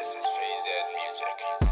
This is Phase Ed Music.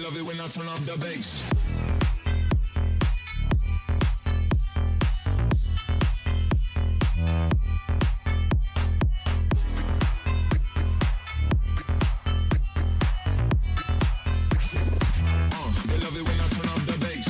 love it when I turn up the bass. They love it when I turn up the bass.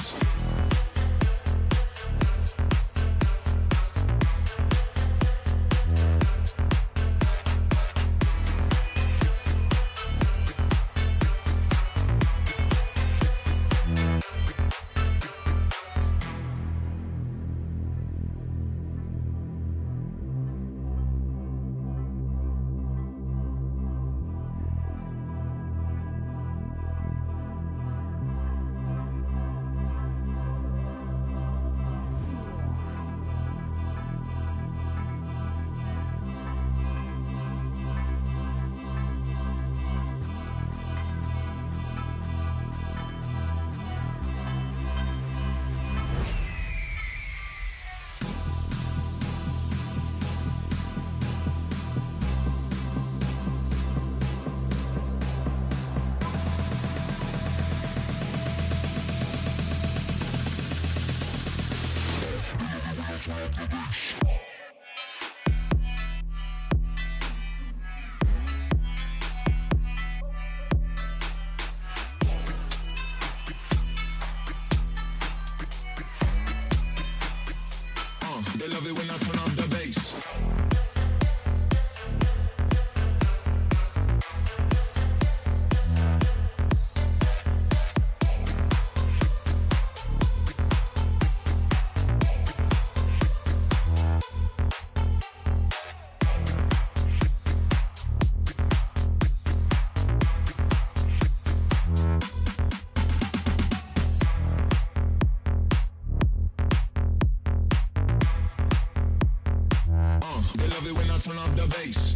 love it when I turn up the bass. They love it when I turn up the bass.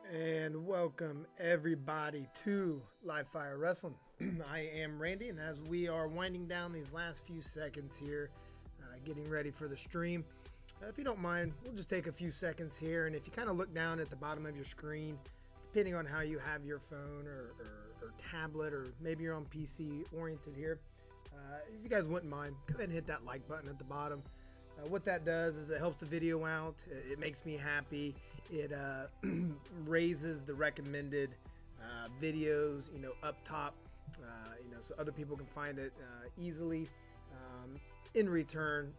And welcome everybody to Live Fire Wrestling. I am Randy, and as we are winding down these last few seconds here, getting ready for the stream, if you don't mind, we'll just take a few seconds here. And if you kind of look down at the bottom of your screen, depending on how you have your phone or tablet, or maybe you're on PC oriented here, if you guys wouldn't mind, go ahead and hit that like button at the bottom. What that does is it helps the video out. It makes me happy. It raises the recommended videos, up top, so other people can find it easily. In return,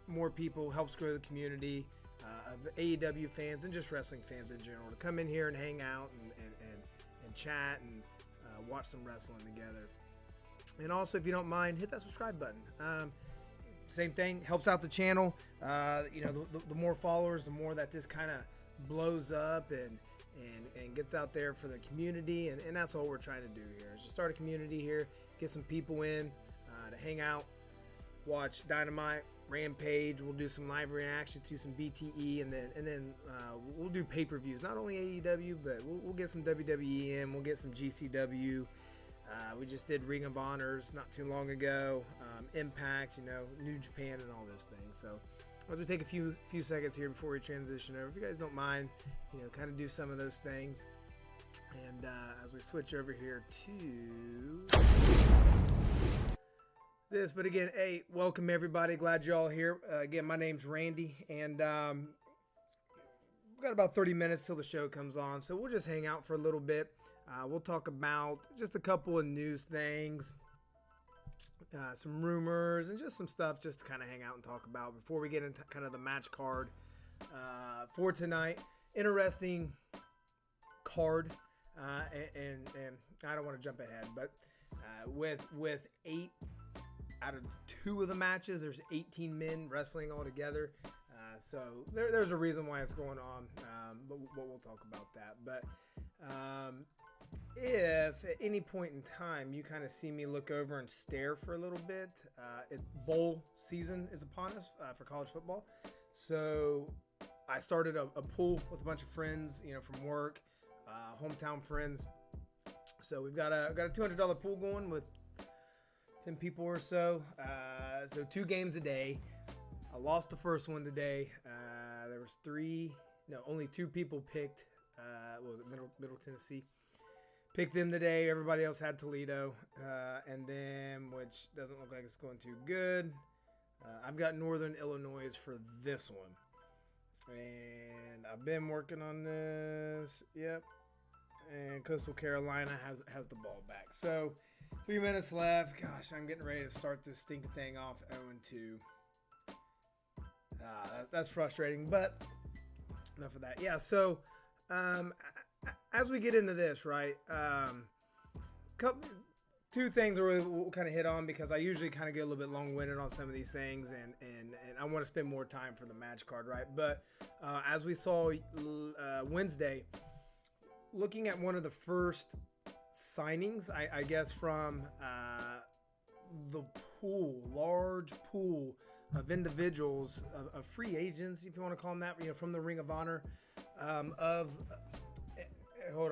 more people helps grow the community of AEW fans and just wrestling fans in general to come in here and hang out and chat and watch some wrestling together. And also, if you don't mind, hit that subscribe button. Same thing, helps out the channel. The more followers, the more that this kind of blows up and gets out there for the community. And that's all we're trying to do here, is just start a community here, get some people in to hang out, watch Dynamite, Rampage. We'll do some live reaction to some BTE, and then we'll do pay-per-views. Not only AEW, but we'll get some WWE in. We'll get some GCW. We just did Ring of Honors not too long ago, Impact, New Japan, and all those things. So as we take a few seconds here before we transition over, if you guys don't mind, kind of do some of those things. And as we switch over here to this, but again, hey, welcome everybody. Glad you're all here. Again, my name's Randy, and we've got about 30 minutes till the show comes on, so we'll just hang out for a little bit. We'll talk about just a couple of news things, some rumors, and just some stuff just to kind of hang out and talk about before we get into kind of the match card for tonight. Interesting card, and I don't want to jump ahead, but with 8 out of 2 of the matches, there's 18 men wrestling all together. So there's a reason why it's going on, but we'll talk about that. But if at any point in time you kind of see me look over and stare for a little bit, bowl season is upon us for college football. So I started a pool with a bunch of friends, from work, hometown friends. So we've got a $200 pool going with 10 people or so. So 2 games a day. I lost the first one today. There was only 2 people picked. What was it, Middle Tennessee? Picked them today. Everybody else had Toledo. And then, which doesn't look like it's going too good, I've got Northern Illinois for this one. And I've been working on this. Yep. And Coastal Carolina has the ball back. So 3 minutes left. Gosh, I'm getting ready to start this stinking thing off 0-2. That's frustrating, but enough of that. Yeah, so as we get into this, right, two things we'll kind of hit on, because I usually kind of get a little bit long-winded on some of these things, and I want to spend more time for the match card, right? But as we saw Wednesday, looking at one of the first signings, I guess, from the large pool of individuals, of free agents, if you want to call them that, from the Ring of Honor, hold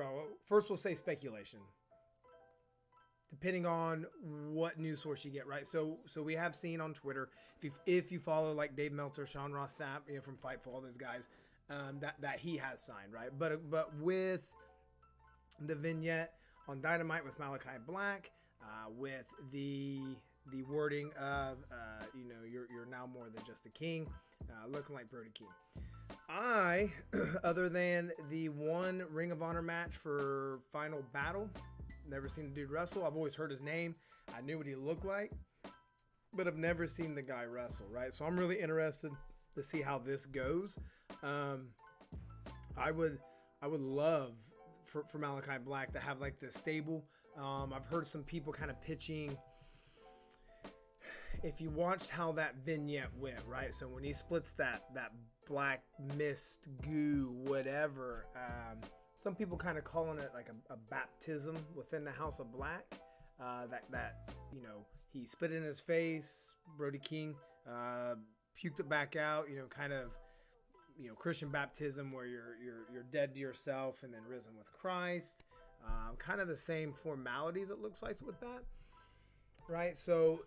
on. First, we'll say speculation, depending on what news source you get, right? So we have seen on Twitter, if you follow like Dave Meltzer, Sean Ross Sapp, from Fightful, all those guys, that he has signed, right? But with the vignette on Dynamite with Malachi Black, with the wording of you're now more than just a king, looking like Brody King. Other than the one Ring of Honor match for Final Battle, never seen the dude wrestle. I've always heard his name. I knew what he looked like, but I've never seen the guy wrestle, right? So I'm really interested to see how this goes. I would love for Malachi Black to have like this stable. I've heard some people kind of pitching, if you watched how that vignette went, right? So when he splits that black mist, goo, whatever, some people kind of calling it like a baptism within the House of Black. That he spit in his face, Brody King, puked it back out, kind of, Christian baptism, where you're dead to yourself and then risen with Christ. Kind of the same formalities, it looks like, with that, right? So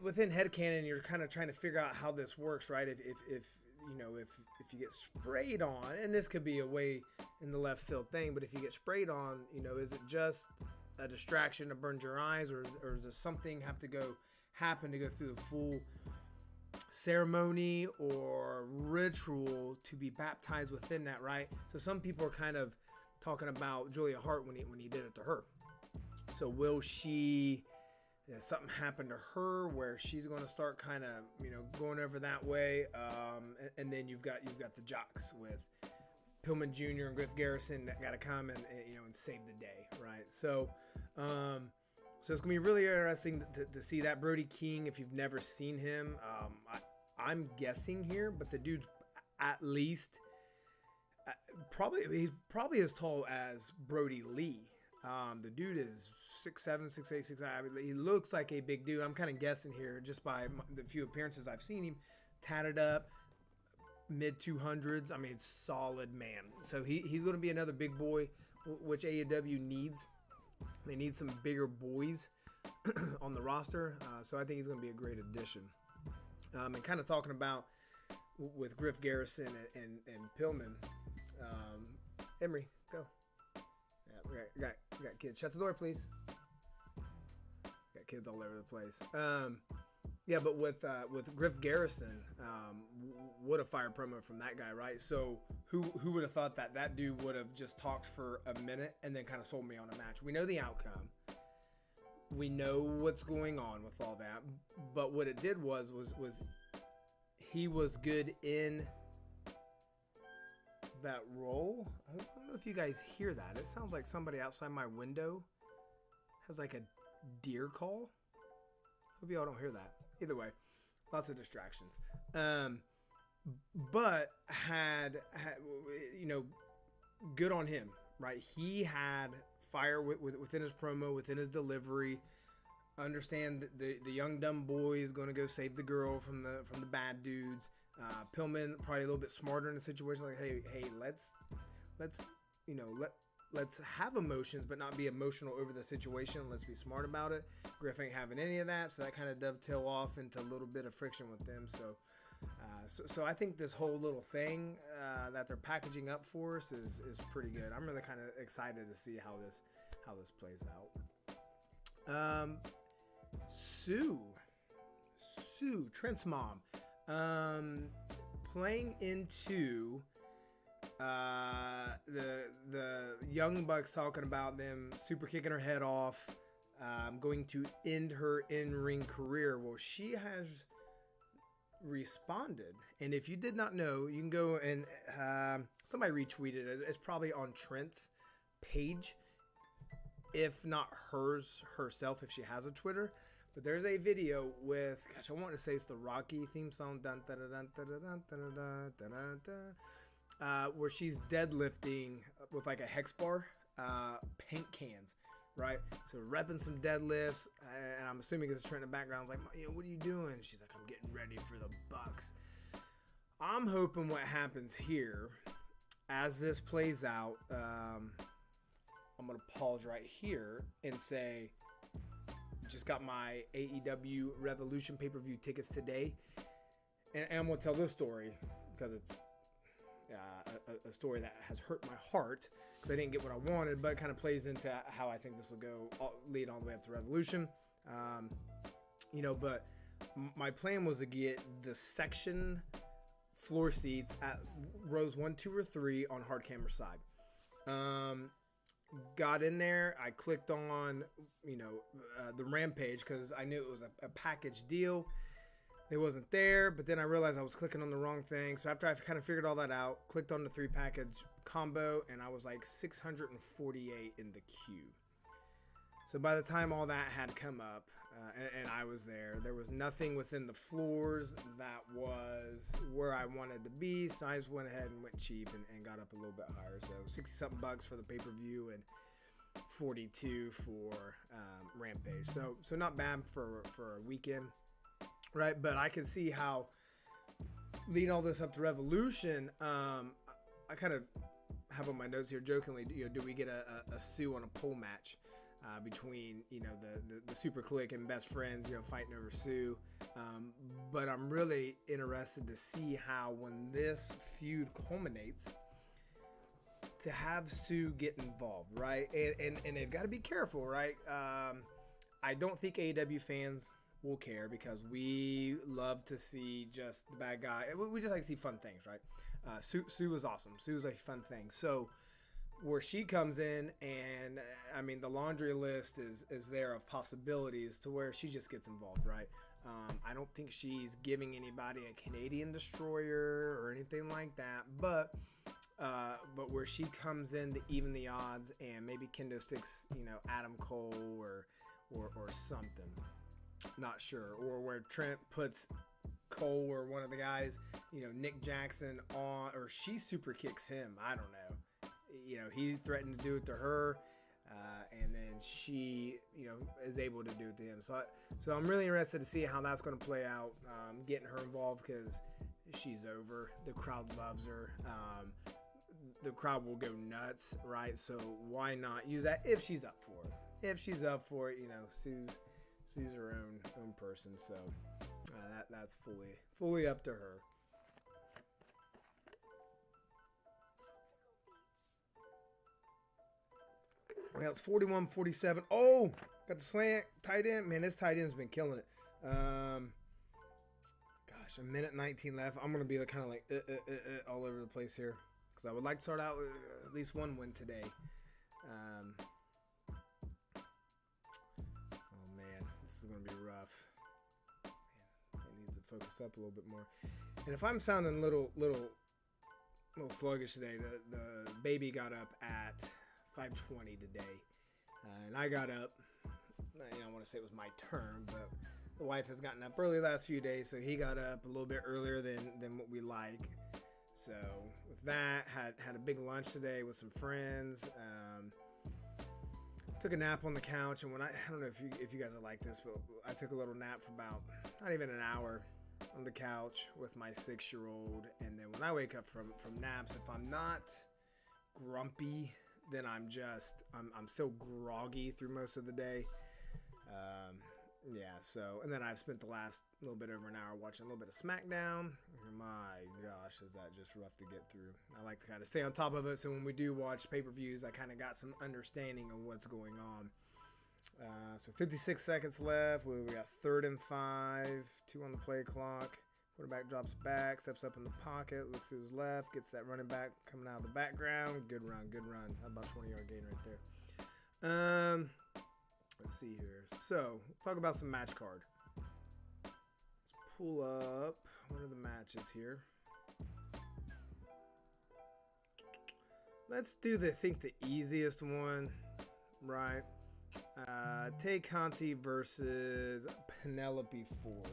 within headcanon, you're kind of trying to figure out how this works, right? If you get sprayed on, and this could be a way in the left field thing, but if you get sprayed on, is it just a distraction to burn your eyes, or does something have to happen to go through the full ceremony or ritual to be baptized within that, right? So some people are kind of talking about Julia Hart when he did it to her. So will she, something happen to her where she's going to start kind of going over that way, and then you've got the jocks with Pillman Jr. and Griff Garrison that got to come and save the day, right? So it's gonna be really interesting to see that. Brody King, if you've never seen him, I'm guessing here, but the dude's at least he's probably as tall as Brody Lee. The dude is 6'7", 6'8", 6'9". I mean, he looks like a big dude. I'm kind of guessing here just by the few appearances I've seen him. Tatted up, mid 200s. I mean, solid man. So he's going to be another big boy, which AEW needs. They need some bigger boys on the roster. So I think he's going to be a great addition. And kind of talking about with Griff Garrison and Pillman. Emery, go. Yeah, we got kids. Shut the door, please. Got kids all over the place. Yeah, but with Griff Garrison, what a fire promo from that guy, right? So who would have thought that dude would have just talked for a minute and then kind of sold me on a match? We know the outcome. We know what's going on with all that. But what it did was he was good in that role. I don't know if you guys hear that. It sounds like somebody outside my window has like a deer call. Hope y'all don't hear that. Either way, lots of distractions. But had good on him, right? He had fire within his promo, within his delivery. Understand that the young dumb boy is going to go save the girl from the bad dudes. Pillman probably a little bit smarter in the situation. Like, hey, let's have emotions, but not be emotional over the situation. Let's be smart about it. Griff ain't having any of that, so that kind of dovetail off into a little bit of friction with them. So So I think this whole little thing that they're packaging up for us is pretty good. I'm really kind of excited to see how this plays out. Sue, Trent's mom, playing into the Young Bucks, talking about them super kicking her head off, going to end her in-ring career. Well, she has responded, and if you did not know, you can go and somebody retweeted it. It's probably on Trent's page, if not hers herself, if she has a Twitter. But there's a video with, gosh, I want to say it's the Rocky theme song, where she's deadlifting with like a hex bar, paint cans, right? So repping some deadlifts, and I'm assuming it's Trent in the background. I was like, what are you doing? She's like, I'm getting ready for the Bucks. I'm hoping what happens here, as this plays out, I'm going to pause right here and say, just got my AEW Revolution pay-per-view tickets today. And I'm going to tell this story because it's a story that has hurt my heart because I didn't get what I wanted, but it kind of plays into how I think this will go, lead all the way up to Revolution. But my plan was to get the section floor seats at rows 1, 2, or 3 on hard camera side. Got in there, I clicked on, the Rampage because I knew it was a package deal. It wasn't there, but then I realized I was clicking on the wrong thing. So after I kind of figured all that out, clicked on the 3 package combo, and I was like 648 in the queue. So by the time all that had come up, and I was there was nothing within the floors that was where I wanted to be. So I just went ahead and went cheap and got up a little bit higher. So 60-something bucks for the pay-per-view and 42 for Rampage. So not bad for a weekend, right? But I can see how leading all this up to Revolution. I kind of have on my notes here jokingly, do we get a Sue on a pole match? Between the Super Kliq and best friends, fighting over Sue, but I'm really interested to see how, when this feud culminates, to have Sue get involved, right? And they've got to be careful, right? I don't think AEW fans will care because we love to see just the bad guy. We just like to see fun things, right? Sue was awesome. Sue was a fun thing. So where she comes in, and I mean, the laundry list is there of possibilities to where she just gets involved, right? I don't think she's giving anybody a Canadian destroyer or anything like that, but where she comes in to even the odds, and maybe Kendo sticks, Adam Cole or something, not sure, or where Trent puts Cole or one of the guys, Nick Jackson on, or she super kicks him. I don't know. He threatened to do it to her, and then she, is able to do it to him. So I'm really interested to see how that's going to play out, getting her involved because she's over. The crowd loves her. The crowd will go nuts, right? So why not use that if she's up for it? If she's up for it, Sue's her own person. So that's fully up to her. Well, it's 41-47. Oh, got the slant. Tight end. Man, this tight end's been killing it. Gosh, a minute 19 left. I'm going to be kind of like all over the place here because I would like to start out with at least one win today. Oh, man. This is going to be rough. Man, I need to focus up a little bit more. And if I'm sounding a little sluggish today, the baby got up at 5:20 today, and I got up. I want to say it was my turn, but the wife has gotten up early the last few days, so he got up a little bit earlier than what we like. So with that, had a big lunch today with some friends. Took a nap on the couch, and I don't know if you guys are like this, but I took a little nap for about not even an hour on the couch with my 6-year-old. And then when I wake up from naps, if I'm not grumpy, then I'm still groggy through most of the day. Yeah, so, and then I've spent the last little bit over an hour watching a little bit of SmackDown. My gosh, is that just rough to get through. I like to kind of stay on top of it, so when we do watch pay-per-views, I kind of got some understanding of what's going on. So 56 seconds left. We got 3rd and 5, 2 on the play clock. Quarterback drops back, steps up in the pocket, looks to his left, gets that running back coming out of the background. Good run, good run. About 20-yard gain right there. Let's see here. So, talk about some match card. Let's pull up one of the matches here. Let's do the easiest one, right? Take Conti versus Penelope Ford.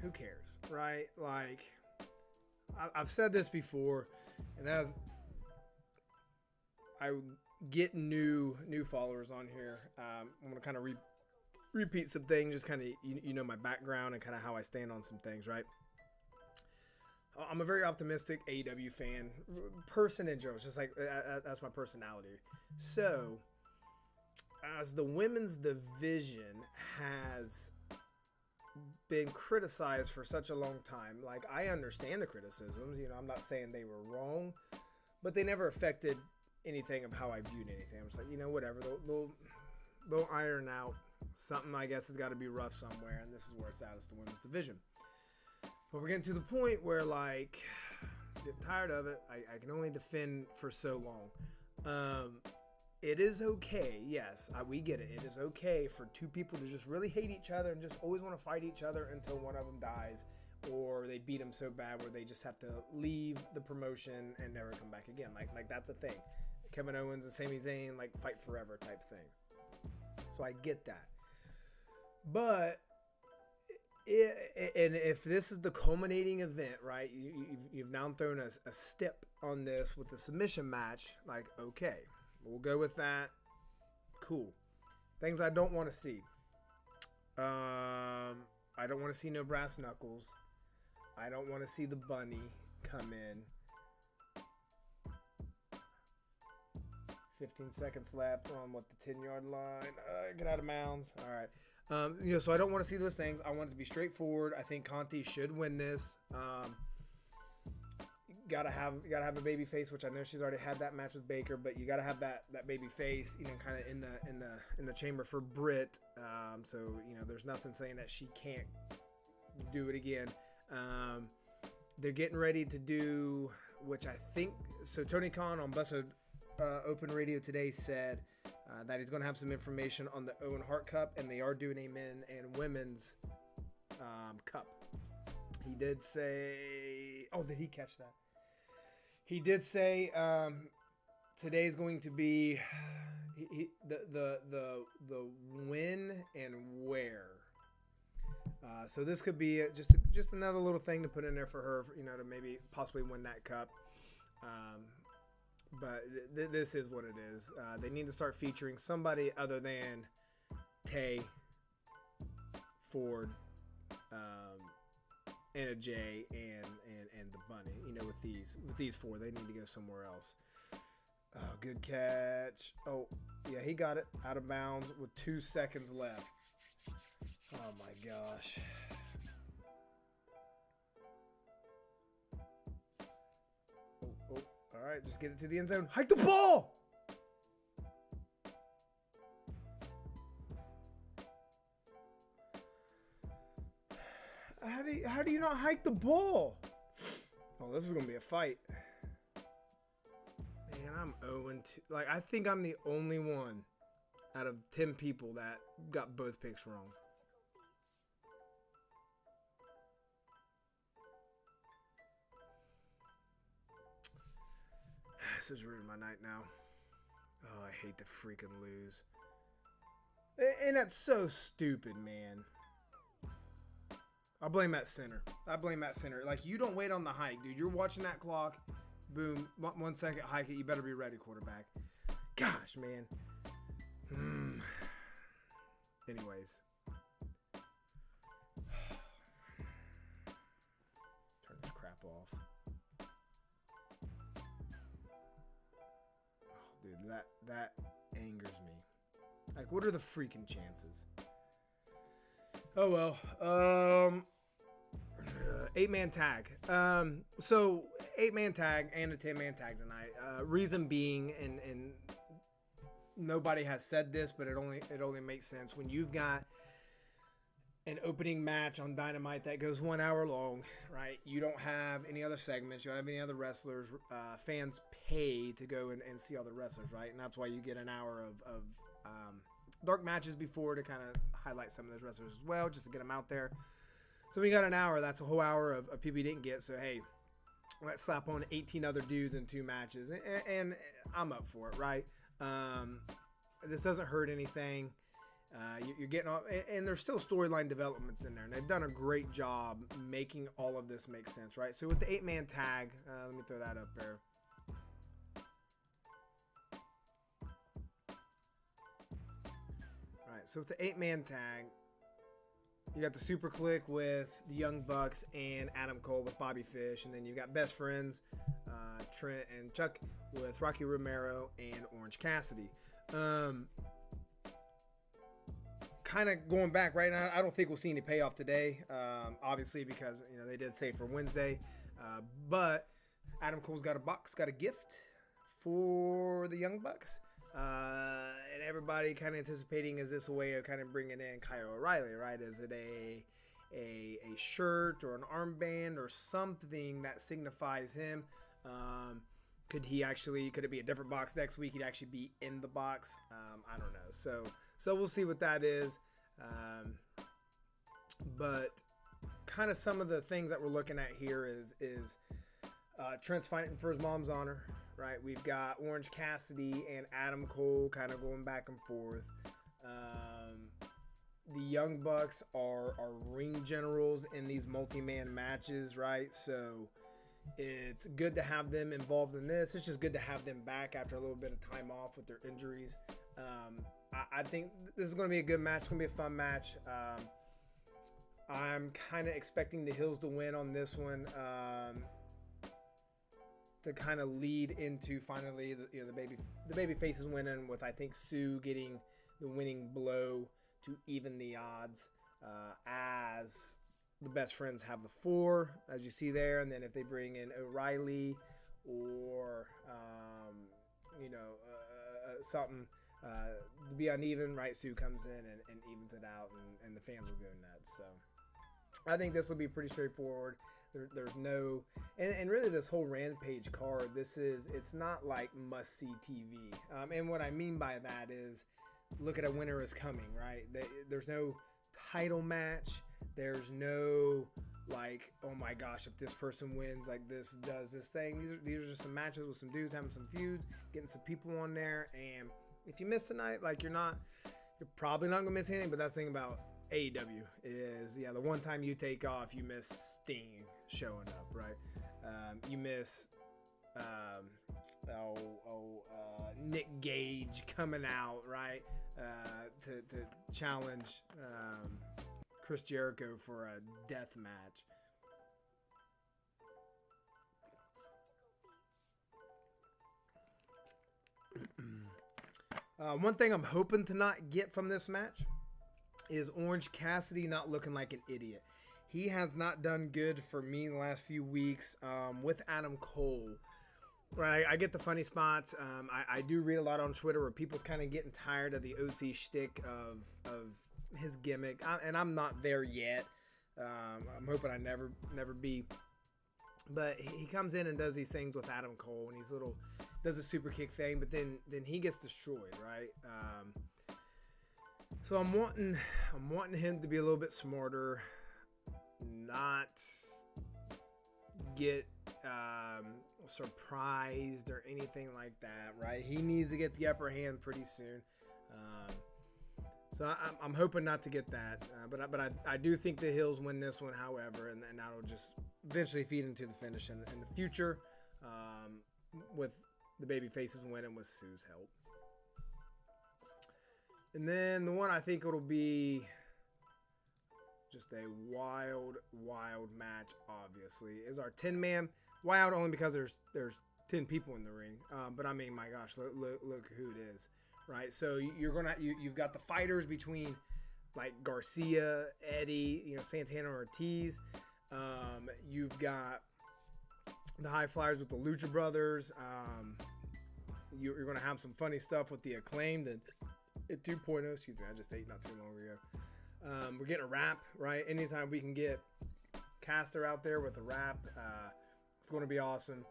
Who cares, right? Like, I've said this before, and as I get new followers on here, I'm going to kind of repeat some things, just kind of, you know, my background and kind of how I stand on some things, right? I'm a very optimistic AEW fan, person in general. It's just like, that's my personality. So, as the women's division has been criticized for such a long time, like, I understand the criticisms, you know, I'm not saying they were wrong, but they never affected anything of how I viewed anything. I'm just like, you know, whatever, they'll iron out something. I guess has got to be rough somewhere, and this is where it's at. It's the women's division. But we're getting to the point where, like, I'm getting tired of it. I can only defend for so long. It is okay, yes, we get it. It is okay for two people to just really hate each other and just always want to fight each other until one of them dies, or they beat them so bad where they just have to leave the promotion and never come back again. Like that's a thing. Kevin Owens and Sami Zayn, like, fight forever type thing. So I get that. But and if this is the culminating event, right, you've now thrown a step on this with the submission match, like, okay, we'll go with that. Cool. Things I don't want to see. I don't want to see no brass knuckles. I don't want to see the bunny come in. 15 seconds left on the 10-yard line. Get out of bounds. All right. You know, so I don't want to see those things. I want it to be straightforward. I think Conti should win this. Gotta have a baby face, which I know she's already had that match with Baker, but you gotta have that baby face, you know, kind of in the chamber for Britt. So, you know, there's nothing saying that she can't do it again. They're getting ready to do, which I think, so Tony Khan on Busted Open Radio today said that he's going to have some information on the Owen Hart Cup, and they are doing a men and women's cup. He did say, oh, did he catch that? He did say today's going to be the when and where. So this could be just another little thing to put in there for her, you know, to maybe possibly win that cup. But this is what it is. They need to start featuring somebody other than Tay, Ford, Anna Jay, and the bunny. You know, with these four, they need to go somewhere else. Oh, good catch. Oh, yeah, he got it out of bounds with 2 seconds left. Oh my gosh. Oh, all right, just get it to the end zone. Hike the ball! How do you not hike the ball? Oh, this is going to be a fight. Man, I'm 0-2. Like, I think I'm the only one out of 10 people that got both picks wrong. This is ruining my night now. Oh, I hate to freaking lose. And that's so stupid, man. I blame that center. Like, you don't wait on the hike, dude. You're watching that clock. Boom. 1 second, hike it. You better be ready, quarterback. Gosh, man. Anyways. Turn this crap off. Oh, dude, That angers me. Like, what are the freaking chances? Oh well. 8-man tag. So 8-man tag and a 10-man tag tonight. Reason being, and nobody has said this, but it only makes sense when you've got an opening match on Dynamite that goes 1 hour long, right? You don't have any other segments. You don't have any other wrestlers. Fans pay to go and see other wrestlers, right? And that's why you get an hour of dark matches before to kind of highlight some of those wrestlers as well, just to get them out there. So we got an hour. That's a whole hour of people you didn't get. So, hey, let's slap on 18 other dudes in 2 matches. And I'm up for it, right? This doesn't hurt anything. You're getting off, and there's still storyline developments in there, and they've done a great job making all of this make sense, right? So with the 8-man tag, let me throw that up there. All right, so with the 8-man tag, you got the Super Kliq with the Young Bucks and Adam Cole with Bobby Fish, and then you got Best Friends, Trent and Chuck with Rocky Romero and Orange Cassidy. Kind of going back right now, I don't think we'll see any payoff today, obviously, because they did say for Wednesday, but Adam Cole's got a gift for the Young Bucks, and everybody kind of anticipating, is this a way of kind of bringing in Kyle O'Reilly, right? Is it a shirt or an armband or something that signifies him? Could it be a different box next week? He'd actually be in the box. I don't know. So we'll see what that is. But kind of some of the things that we're looking at here is Trent's fighting for his mom's honor, right? We've got Orange Cassidy and Adam Cole kind of going back and forth. The Young Bucks are ring generals in these multi-man matches, right? So it's good to have them involved in this. It's just good to have them back after a little bit of time off with their injuries. I think this is going to be a good match. It's going to be a fun match. I'm kind of expecting the Hills to win on this one, to kind of lead into finally the baby faces winning, with I think Sue getting the winning blow to even the odds, as the Best Friends have the 4, as you see there, and then if they bring in O'Reilly or something to be uneven, right? Sue comes in and evens it out, and the fans will go nuts. So I think this will be pretty straightforward. There's no, and really this whole Rampage card, it's not like must-see TV. And what I mean by that is, look at a winner is coming, right? There's no title match. There's no like, oh my gosh, if this person wins, like this does this thing. These are just some matches with some dudes having some feuds, getting some people on there. And if you miss tonight, like you're probably not gonna miss anything. But that's the thing about AEW is, the one time you take off, you miss Sting showing up, right? You miss Nick Gage coming out, right? To challenge Chris Jericho for a death match. One thing I'm hoping to not get from this match is Orange Cassidy not looking like an idiot. He has not done good for me in the last few weeks with Adam Cole. Right, I get the funny spots. I do read a lot on Twitter where people's kind of getting tired of the OC shtick of his gimmick, and I'm not there yet. I'm hoping I never be. But he comes in and does these things with Adam Cole, and does a super kick thing, but then he gets destroyed, right? So I'm wanting him to be a little bit smarter, not get surprised or anything like that, right? He needs to get the upper hand pretty soon. So I'm hoping not to get that, but I do think the Hills win this one, however, and that'll just eventually feed into the finish in the future, with the baby faces winning with Sue's help. And then the one I think it'll be just a wild match, obviously, is our 10-man. Wild only because there's 10 people in the ring. But I mean, my gosh, look who it is, right? So you've got the fighters between like Garcia, Eddie, Santana, Ortiz. You've got the high flyers with the Lucha brothers. You're going to have some funny stuff with the Acclaimed and 2.0. Excuse me, I just ate not too long ago. We're getting a rap, right? Anytime we can get Caster out there with a rap, it's going to be awesome.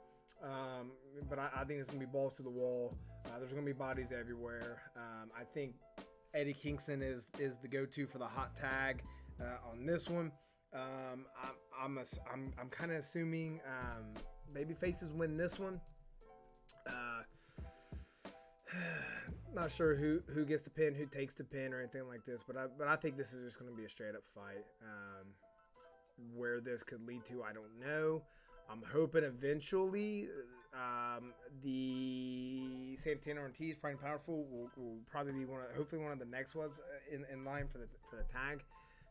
But I think it's going to be balls to the wall. There's going to be bodies everywhere. I think Eddie Kingston is the go-to for the hot tag on this one. I'm kind of assuming baby faces win this one. Not sure who gets the pin, who takes the pin, or anything like this. But I think this is just going to be a straight up fight. Where this could lead to, I don't know. I'm hoping eventually the Santana Ortiz Pride and Powerful will probably be hopefully one of the next ones in line for the tag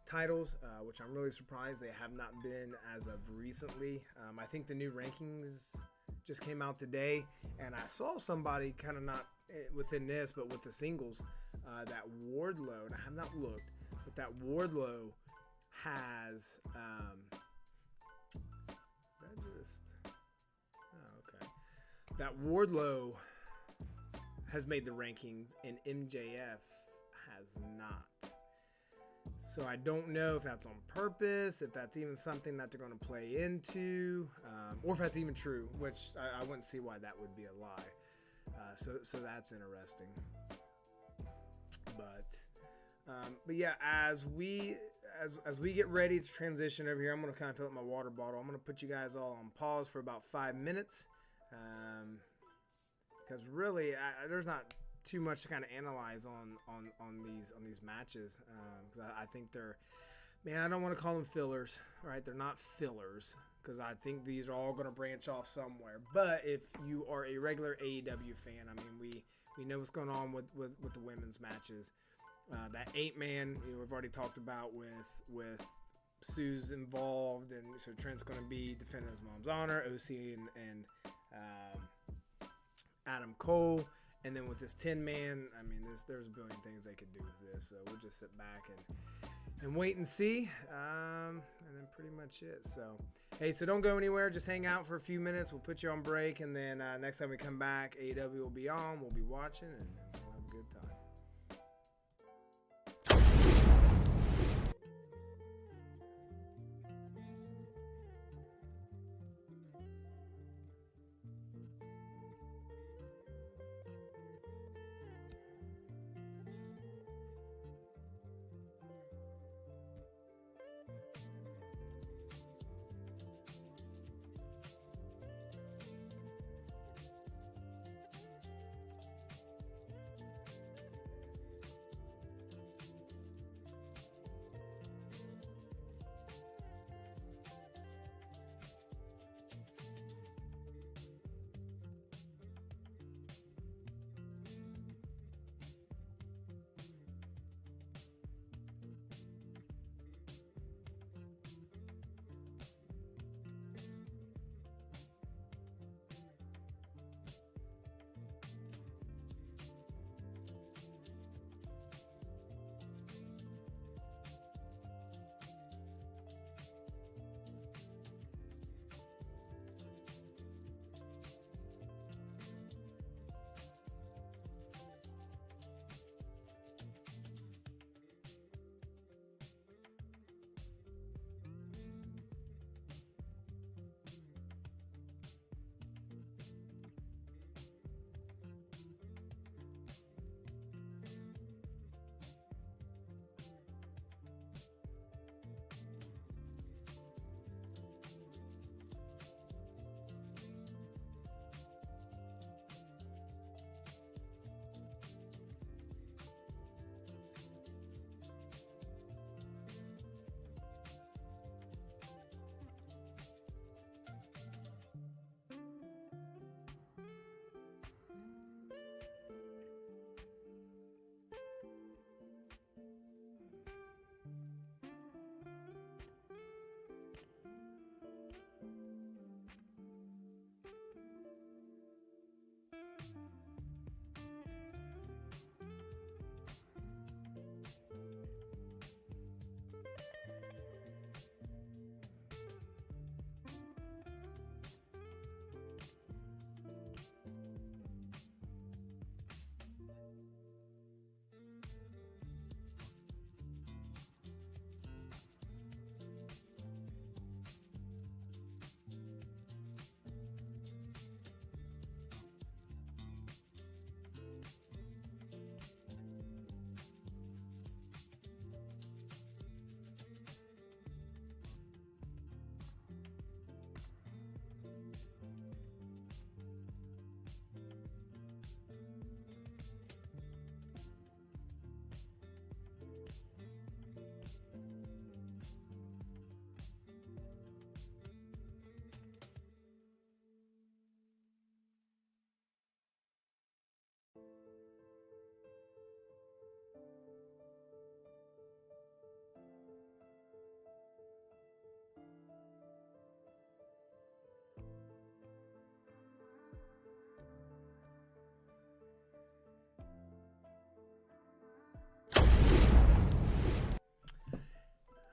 titles, which I'm really surprised they have not been as of recently. I think the new rankings just came out today, and I saw somebody kind of not within this, but with the singles, that Wardlow, and I have not looked, but that Wardlow has that Wardlow has made the rankings and MJF has not. So I don't know if that's on purpose, if that's even something that they're going to play into, or if that's even true, which I wouldn't see why that would be a lie. So that's interesting. But yeah, as we get ready to transition over here, I'm going to kind of fill up my water bottle. I'm going to put you guys all on pause for about 5 minutes. Because really, there's not too much to kind of analyze on these matches. Because I think I don't want to call them fillers, right? They're not fillers, because I think these are all going to branch off somewhere. But if you are a regular AEW fan, I mean, we know what's going on with the women's matches. That 8-man, we've already talked about with Sue's involved, and so Trent's going to be defending his mom's honor, OC and Adam Cole, and then with this 10-man, I mean, there's a billion things they could do with this, so we'll just sit back and wait and see, and then pretty much it. So, hey, so don't go anywhere, just hang out for a few minutes, we'll put you on break, and then next time we come back, AEW will be on, we'll be watching, and we'll have a good time.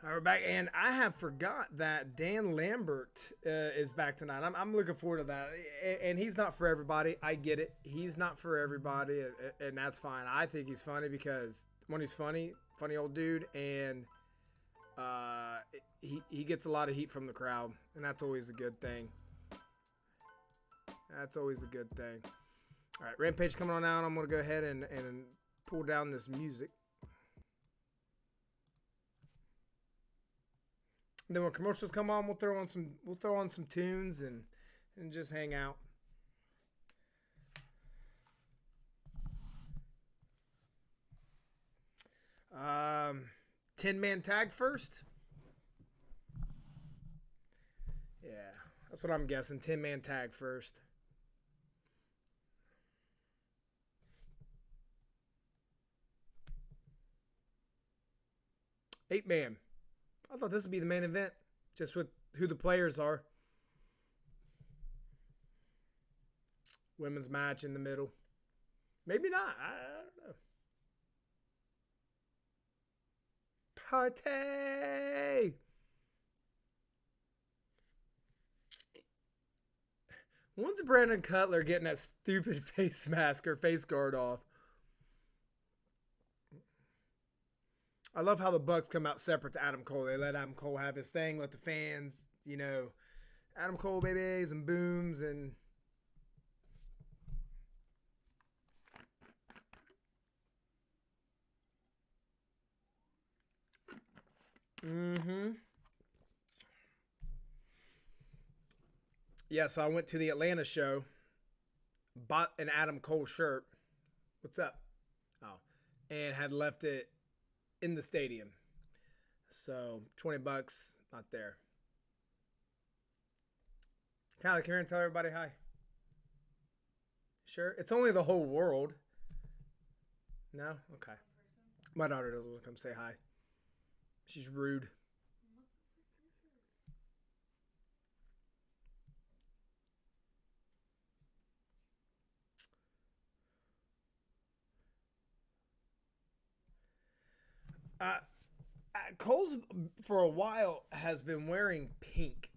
All right, we're back, and I have forgot that Dan Lambert is back tonight. I'm looking forward to that, and he's not for everybody. I get it. He's not for everybody, and that's fine. I think he's funny because when he's funny old dude, and he gets a lot of heat from the crowd, and that's always a good thing. That's always a good thing. All right, Rampage coming on out. I'm gonna go ahead and pull down this music. Then when commercials come on, we'll throw on some tunes and just hang out. Um, 10-man tag first. Yeah, that's what I'm guessing. 10-man tag first. Eight-man. I thought this would be the main event, just with who the players are. Women's match in the middle. Maybe not. I don't know. Party! When's Brandon Cutler getting that stupid face mask or face guard off? I love how the Bucks come out separate to Adam Cole. They let Adam Cole have his thing, let the fans, Adam Cole babies and booms and Yeah, so I went to the Atlanta show, bought an Adam Cole shirt. What's up? Oh, and had left it in the stadium. So $20, not there. Kylie, come here and tell everybody hi. Sure? It's only the whole world. No? Okay. My daughter doesn't want to come say hi. She's rude. Cole's for a while has been wearing pink.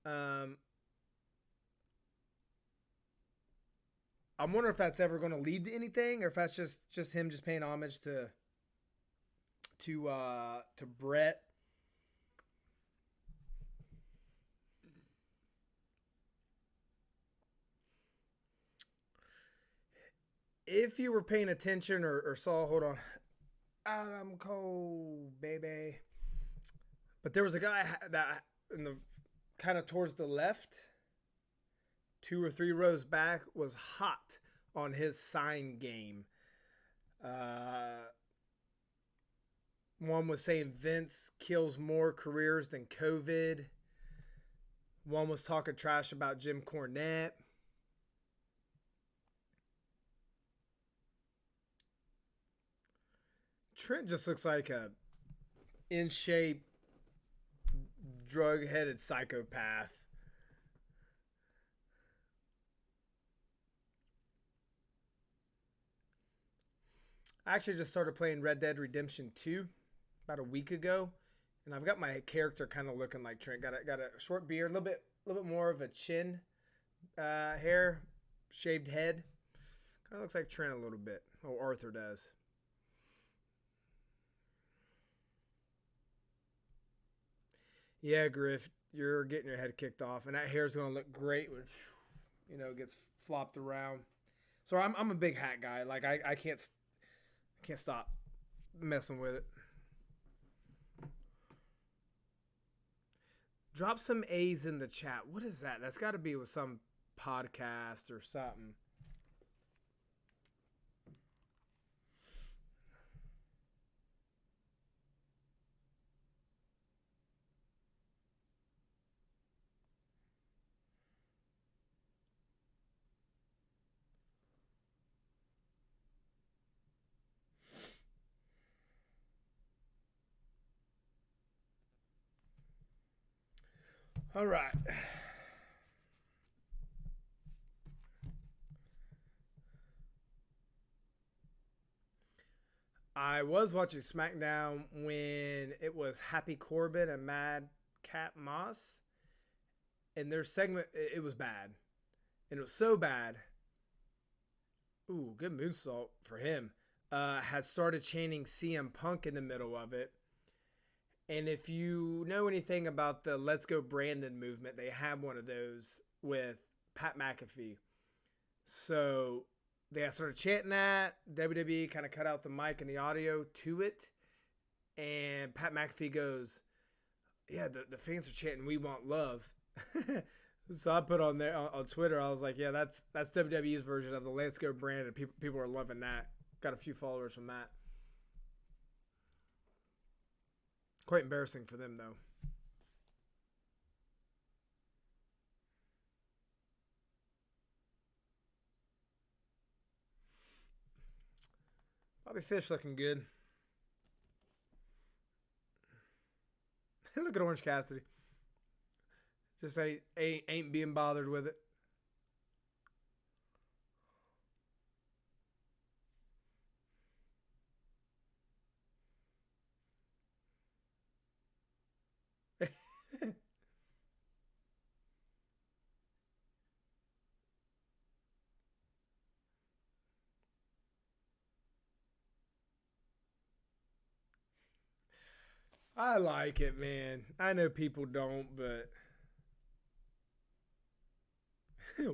I'm wondering if that's ever going to lead to anything, or if that's just him just paying homage to Brett. If you were paying attention or saw, hold on. Adam Cole, baby. But there was a guy that in the kind of towards the left, 2 or 3 rows back, was hot on his sign game. One was saying Vince kills more careers than COVID. One was talking trash about Jim Cornette. Trent just looks like a in shape, drug-headed psychopath. I actually just started playing Red Dead Redemption 2 about a week ago, and I've got my character kind of looking like Trent. Got a short beard, a little bit more of a chin, hair, shaved head. Kind of looks like Trent a little bit. Oh, Arthur does. Yeah, Griff, you're getting your head kicked off, and that hair's going to look great when, gets flopped around. So I'm a big hat guy. Like I can't stop messing with it. Drop some A's in the chat. What is that? That's got to be with some podcast or something. All right. I was watching SmackDown when it was Happy Corbin and Mad Cat Moss, and their segment, it was bad. And it was so bad. Ooh, good moonsault for him. Has started chanting CM Punk in the middle of it. And if you know anything about the Let's Go Brandon movement, they have one of those with Pat McAfee. So they started chanting that. WWE kind of cut out the mic and the audio to it. And Pat McAfee goes, yeah, the fans are chanting, "We want love." So I put on there on Twitter, I was like, yeah, that's WWE's version of the Let's Go Brandon. People are loving that. Got a few followers from that. Quite embarrassing for them, though. Bobby Fish looking good. Look at Orange Cassidy. Just ain't being bothered with it. I like it, man. I know people don't, but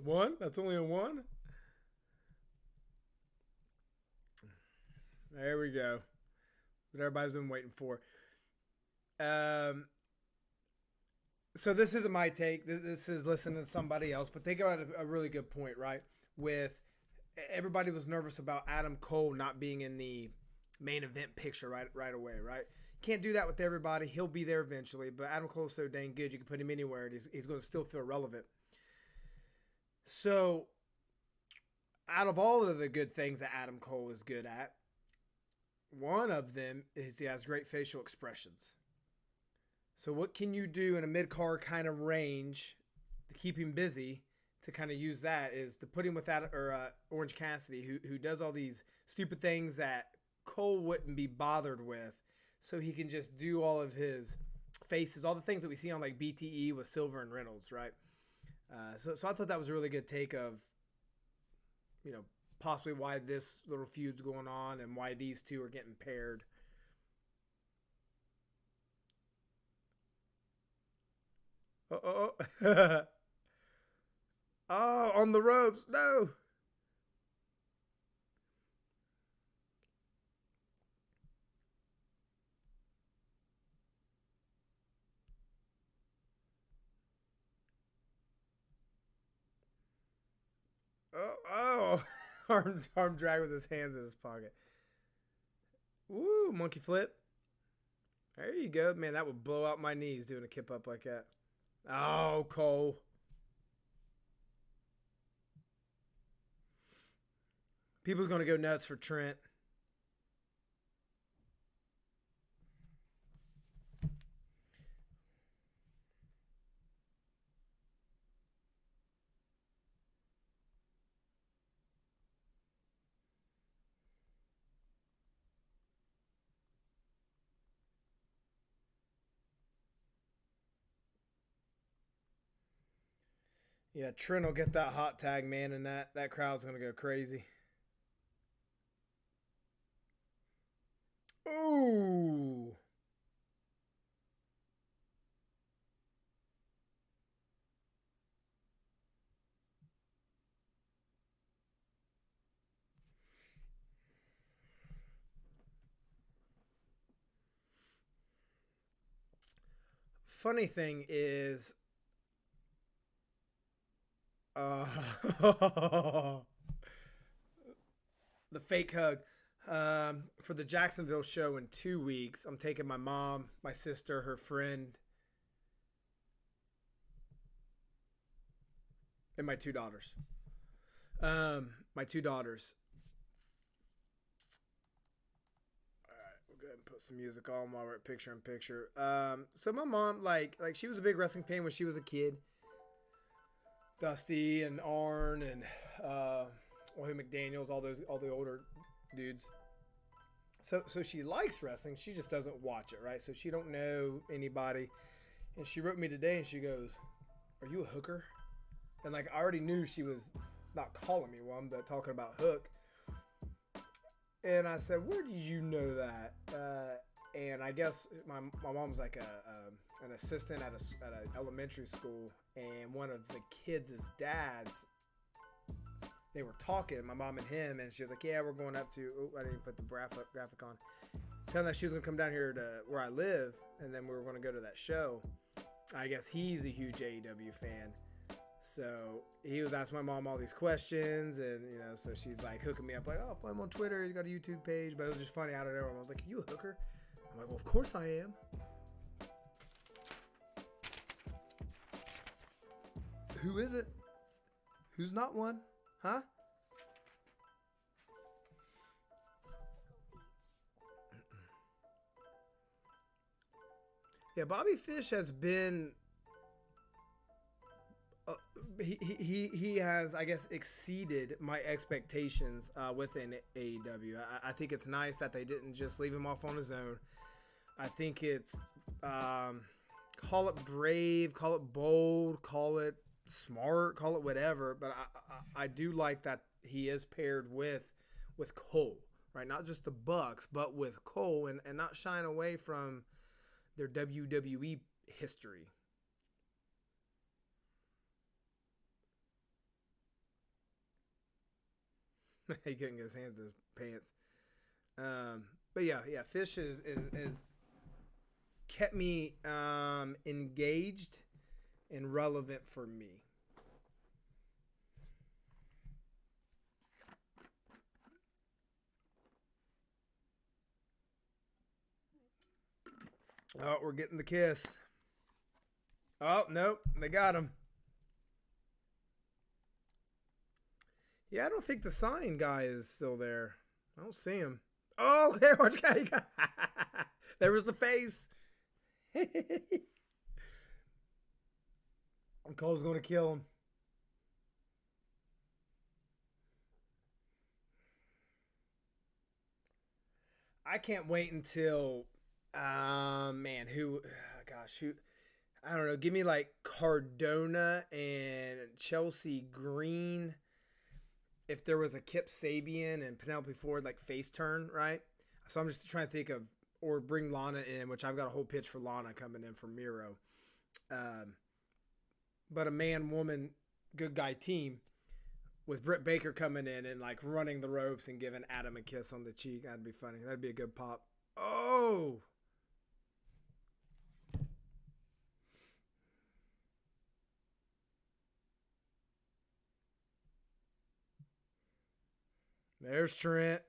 one? That's only a one? There we go. What everybody's been waiting for. So this isn't my take. This is listening to somebody else, but they got a really good point, right? With everybody was nervous about Adam Cole not being in the main event picture right away, right? Can't do that with everybody. He'll be there eventually, but Adam Cole's so dang good, you can put him anywhere, and he's going to still feel relevant. So, out of all of the good things that Adam Cole is good at, one of them is he has great facial expressions. So what can you do in a mid-card kind of range to keep him busy to kind of use that is to put him with that, or Orange Cassidy, who does all these stupid things that Cole wouldn't be bothered with, so he can just do all of his faces, all the things that we see on like BTE with Silver and Reynolds, right? So I thought that was a really good take of, possibly why this little feud's going on and why these two are getting paired. Oh, oh, on the ropes. No. Oh. Arm drag with his hands in his pocket. Woo, monkey flip. There you go. Man, that would blow out my knees doing a kip up like that. Oh, Cole. People's going to go nuts for Trent. Yeah, Trent will get that hot tag, man, and that crowd's going to go crazy. Ooh. Funny thing is, the fake hug. For the Jacksonville show in 2 weeks, I'm taking my mom, my sister, her friend, and my two daughters. My two daughters. All right, we'll go ahead and put some music on while we're at picture in picture. So my mom, like she was a big wrestling fan when she was a kid. Dusty and Arn and Willie McDaniels, all the older dudes. So she likes wrestling. She just doesn't watch it, right? So she don't know anybody. And she wrote me today and she goes, "Are you a hooker?" And like I already knew she was not calling me one, but talking about hook. And I said, "Where did you know that?" And I guess my mom's like an assistant at an elementary school, and one of the kids' dads, they were talking, my mom and him, and she was like, "Yeah, we're going up to." Oh, I didn't put the graphic on. Telling that she was gonna come down here to where I live, and then we were gonna go to that show. I guess he's a huge AEW fan, so he was asking my mom all these questions, and so she's like hooking me up, like, "Oh, follow him on Twitter. He's got a YouTube page." But it was just funny out of nowhere. I was like, "Are you a hooker?" I'm like, "Well, of course I am." Who is it? Who's not one? Huh? Yeah, Bobby Fish has been. He has, I guess, exceeded my expectations within AEW. I think it's nice that they didn't just leave him off on his own. I think it's call it brave, call it bold, call it smart, call it whatever. But I do like that he is paired with Cole, right? Not just the Bucks, but with Cole, and not shying away from their WWE history. He couldn't get his hands in his pants. But yeah, Fish is kept me engaged and relevant for me. Oh, we're getting the kiss. Oh, nope, they got him. Yeah, I don't think the sign guy is still there. I don't see him. Oh, there, watch guy. There was the face. Cole's going to kill him. I can't wait until, who, I don't know. Give me like Cardona and Chelsea Green. If there was a Kip Sabian and Penelope Ford like face turn, right? So I'm just trying to think of, or bring Lana in, which I've got a whole pitch for Lana coming in from Miro. But a man-woman good guy team with Britt Baker coming in and like running the ropes and giving Adam a kiss on the cheek. That'd be funny. That'd be a good pop. Oh! There's Trent.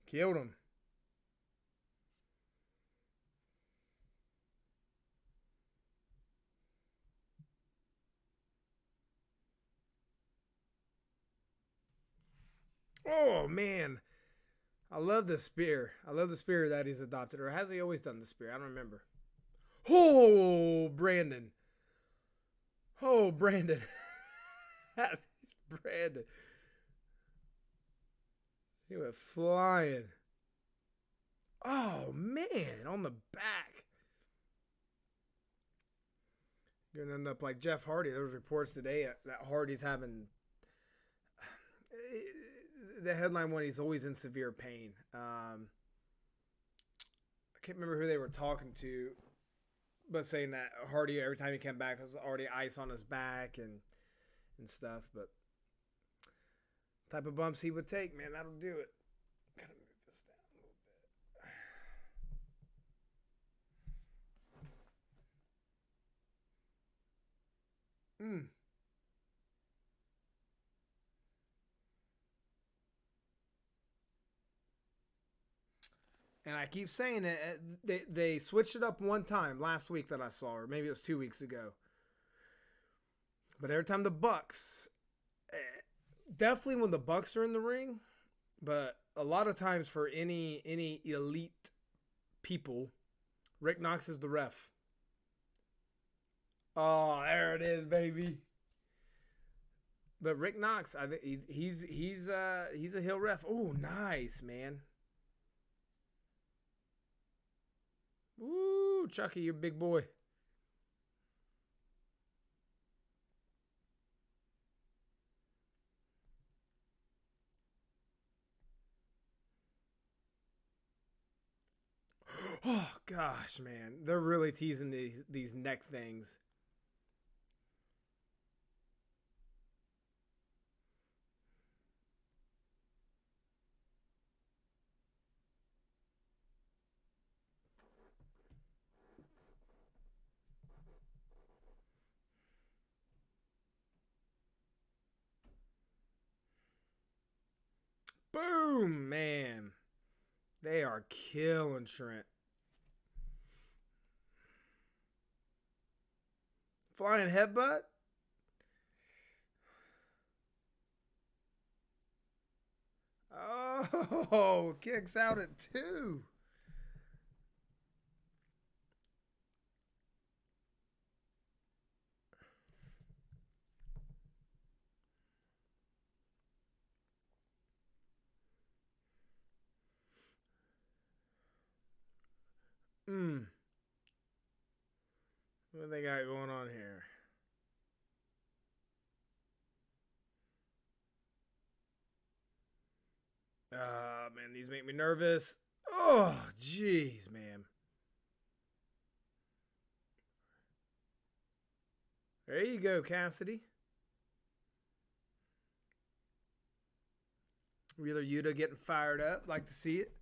Killed him. Oh, man. I love the spear. I love the spear that he's adopted. Or has he always done the spear? I don't remember. Oh, Brandon. Oh, Brandon. Brandon. He went flying. Oh, man. On the back. You're going to end up like Jeff Hardy. There was reports today that Hardy's having... The headline one, he's always in severe pain. I can't remember who they were talking to, but saying that Hardy, every time he came back, was already ice on his back and stuff. But type of bumps he would take, man, that'll do it. Gotta move this down a little bit. And I keep saying it. They switched it up one time last week that I saw, or maybe it was 2 weeks ago. But every time the Bucks, definitely when the Bucks are in the ring, but a lot of times for any elite people Rick Knox is the ref. Oh, there it is, baby. But Rick Knox, I think he's a heel ref. Oh, nice, man. Woo, Chucky, you're a big boy. Oh gosh, man, they're really teasing these neck things. Boom, man. They are killing Trent. Flying headbutt. Oh, kicks out at 2. What do they got going on here? Man, these make me nervous. Oh, jeez, man. There you go, Cassidy. Wheeler Yuta getting fired up. Like to see it.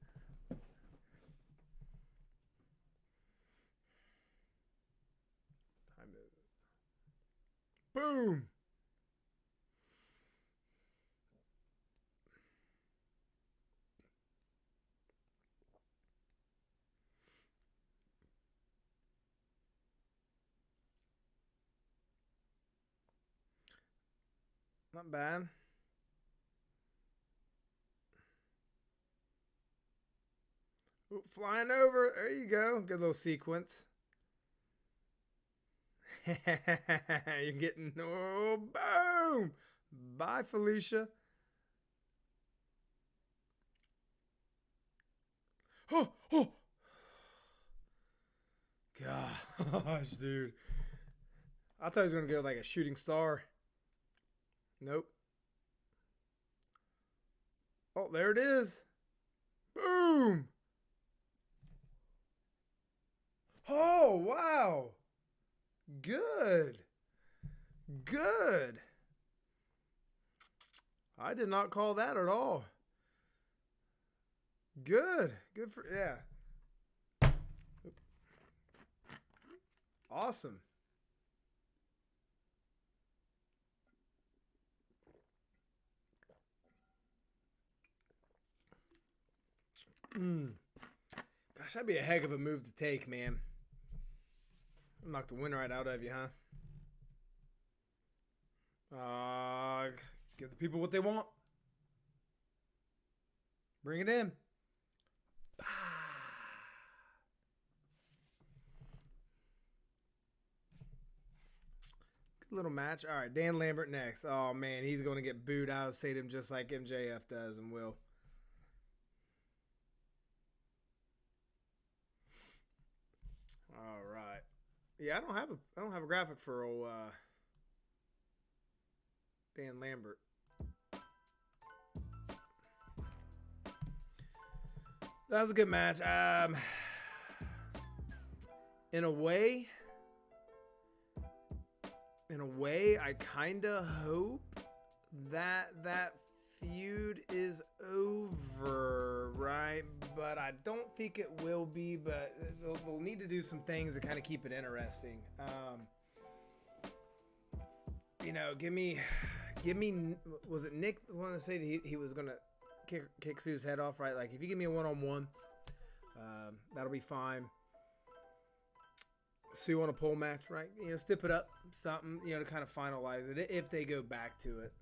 Boom. Not bad. Ooh, flying over. There you go. Good little sequence. You're getting... Oh, boom. Bye, Felicia. Oh. Gosh, dude. I thought he was going to go like a shooting star. Nope. Oh, there it is. Boom. Oh, wow. Good. I did not call that at all. Good for, yeah. Awesome. Gosh, that'd be a heck of a move to take, man. Knock the wind right out of you, huh? Give the people what they want. Bring it in. Good little match. All right, Dan Lambert next. Oh, man, he's going to get booed out of stadium just like MJF does and will. All right. Yeah, I don't have a graphic for old Dan Lambert. That was a good match. In a way, I kind of hope that feud is over, right? But I don't think it will be, but they'll need to do some things to kind of keep it interesting. Give me, was it Nick the one that said he was going to kick Sue's head off, right? Like, if you give me a one-on-one, that'll be fine. Sue on a pole match, right? Step it up, something, to kind of finalize it if they go back to it.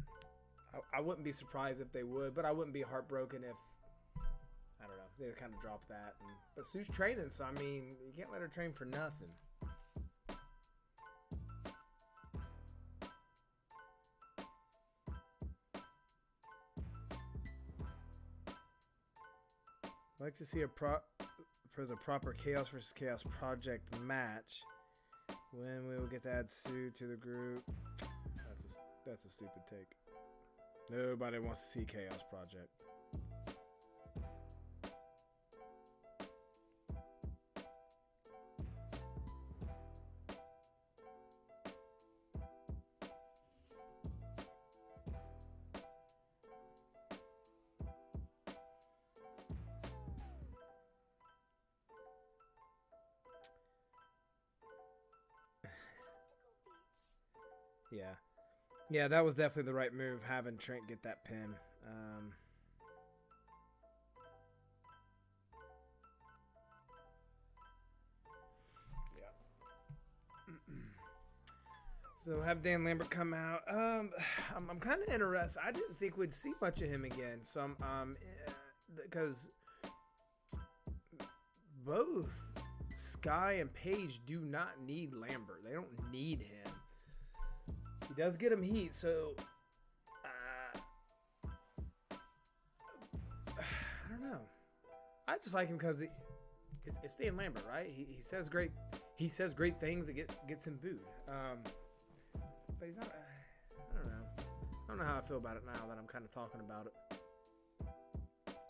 I wouldn't be surprised if they would, but I wouldn't be heartbroken if, I don't know, they kind of dropped that. But Sue's training, so I mean, you can't let her train for nothing. I'd like to see a proper Chaos versus Chaos Project match. When we will get to add Sue to the group. That's a stupid take. Nobody wants to see Chaos Project. Yeah, that was definitely the right move, having Trent get that pin. So have Dan Lambert come out. I'm kind of interested. I didn't think we'd see much of him again. So because both Sky and Paige do not need Lambert. They don't need him. He does get him heat, so I don't know. I just like him because it's Dan Lambert, right? He says great things that gets him booed. But he's not. I don't know. I don't know how I feel about it now that I'm kind of talking about it.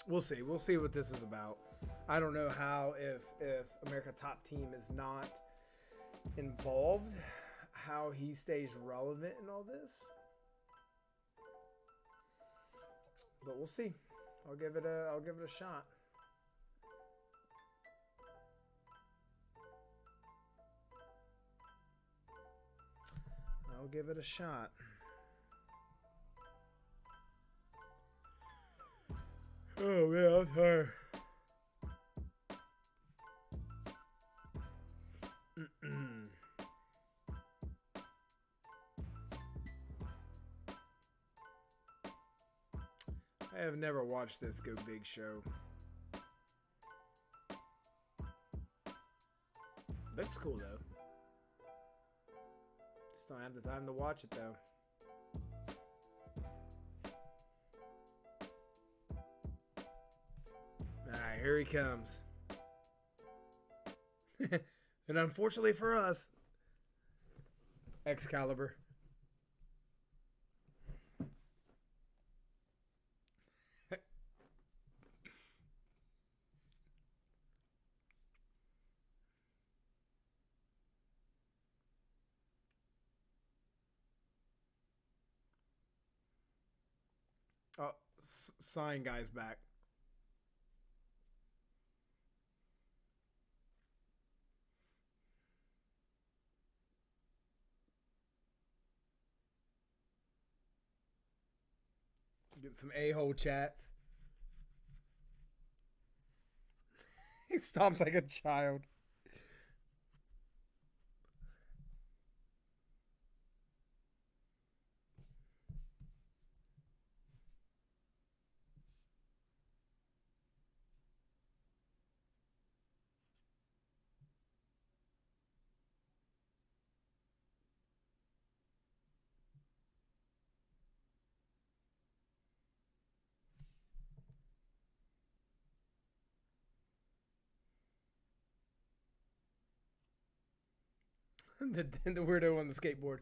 We'll see. We'll see what this is about. I don't know how if America Top Team is not involved, how he stays relevant in all this. But we'll see. I'll give it a shot. I'll give it a shot. Oh man, I'm tired. I have never watched this Go Big show. Looks cool though. Just don't have the time to watch it though. Alright, here he comes. And unfortunately for us, Excalibur. Oh, sign guy's back. Get some a-hole chats. He stomps like a child. the weirdo on the skateboard.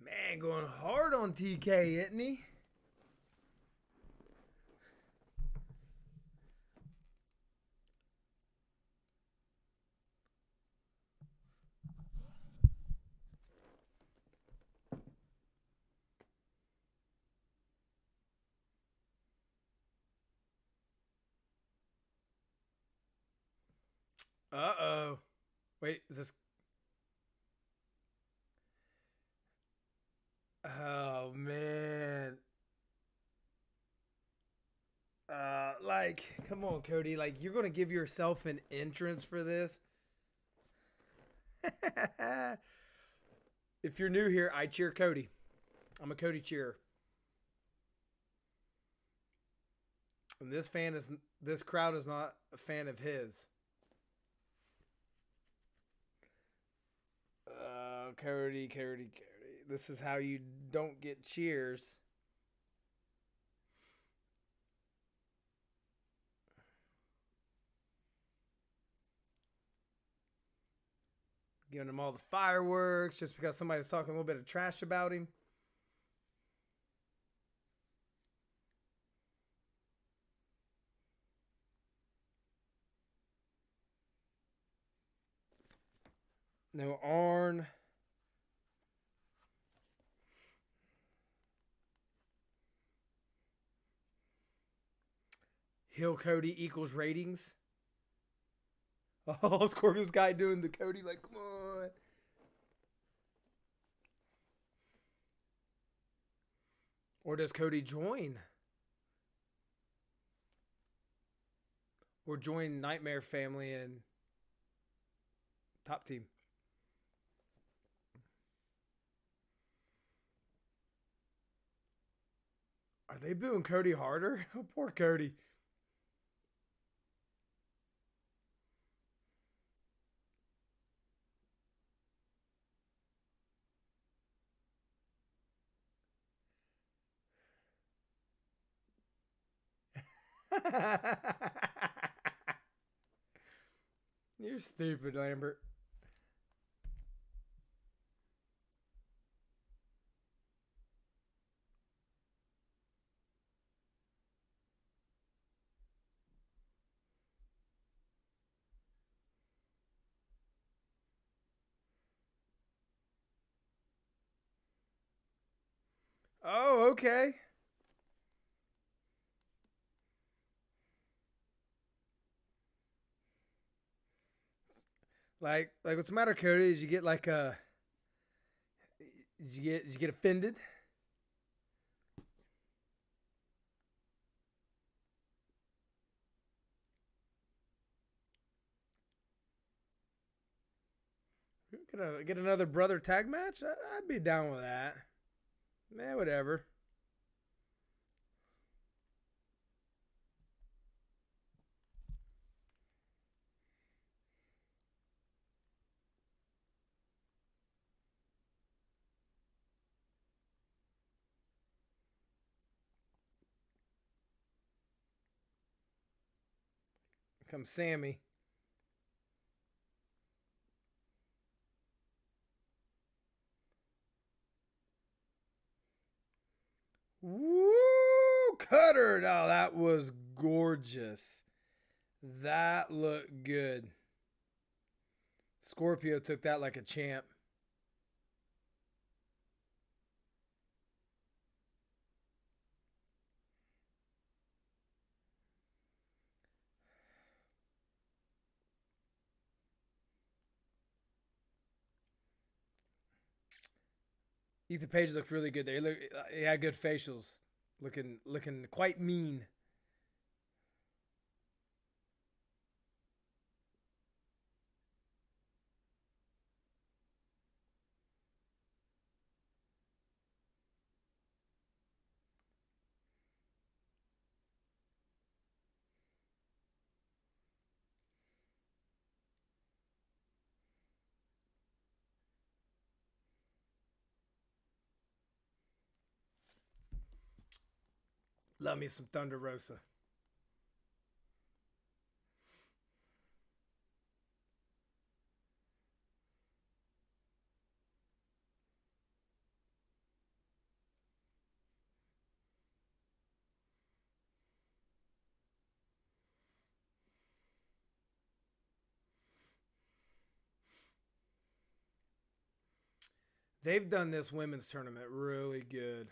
Man, going hard on TK, isn't he? Uh-oh. Wait, is this... Oh, man. Come on, Cody. Like, you're going to give yourself an entrance for this? If you're new here, I cheer Cody. I'm a Cody cheerer. And this crowd is not a fan of his. Cody. This is how you don't get cheers. Giving him all the fireworks just because somebody's talking a little bit of trash about him. No Arn. Heel Cody equals ratings. Oh, Scorpio's guy doing the Cody like, come on. Or does Cody join? Or join Nightmare Family and Top Team? Are they booing Cody harder? Oh, poor Cody. You're stupid, Lambert. Oh, okay. What's the matter, Cody? Did you get did you get offended? Get another brother tag match? I'd be down with that. Man, whatever. Come Sammy. Woo! Cutter! Oh, that was gorgeous. That looked good. Scorpio took that like a champ. Ethan Page looked really good there. He had good facials. Looking quite mean. Love me some Thunder Rosa. They've done this women's tournament really good.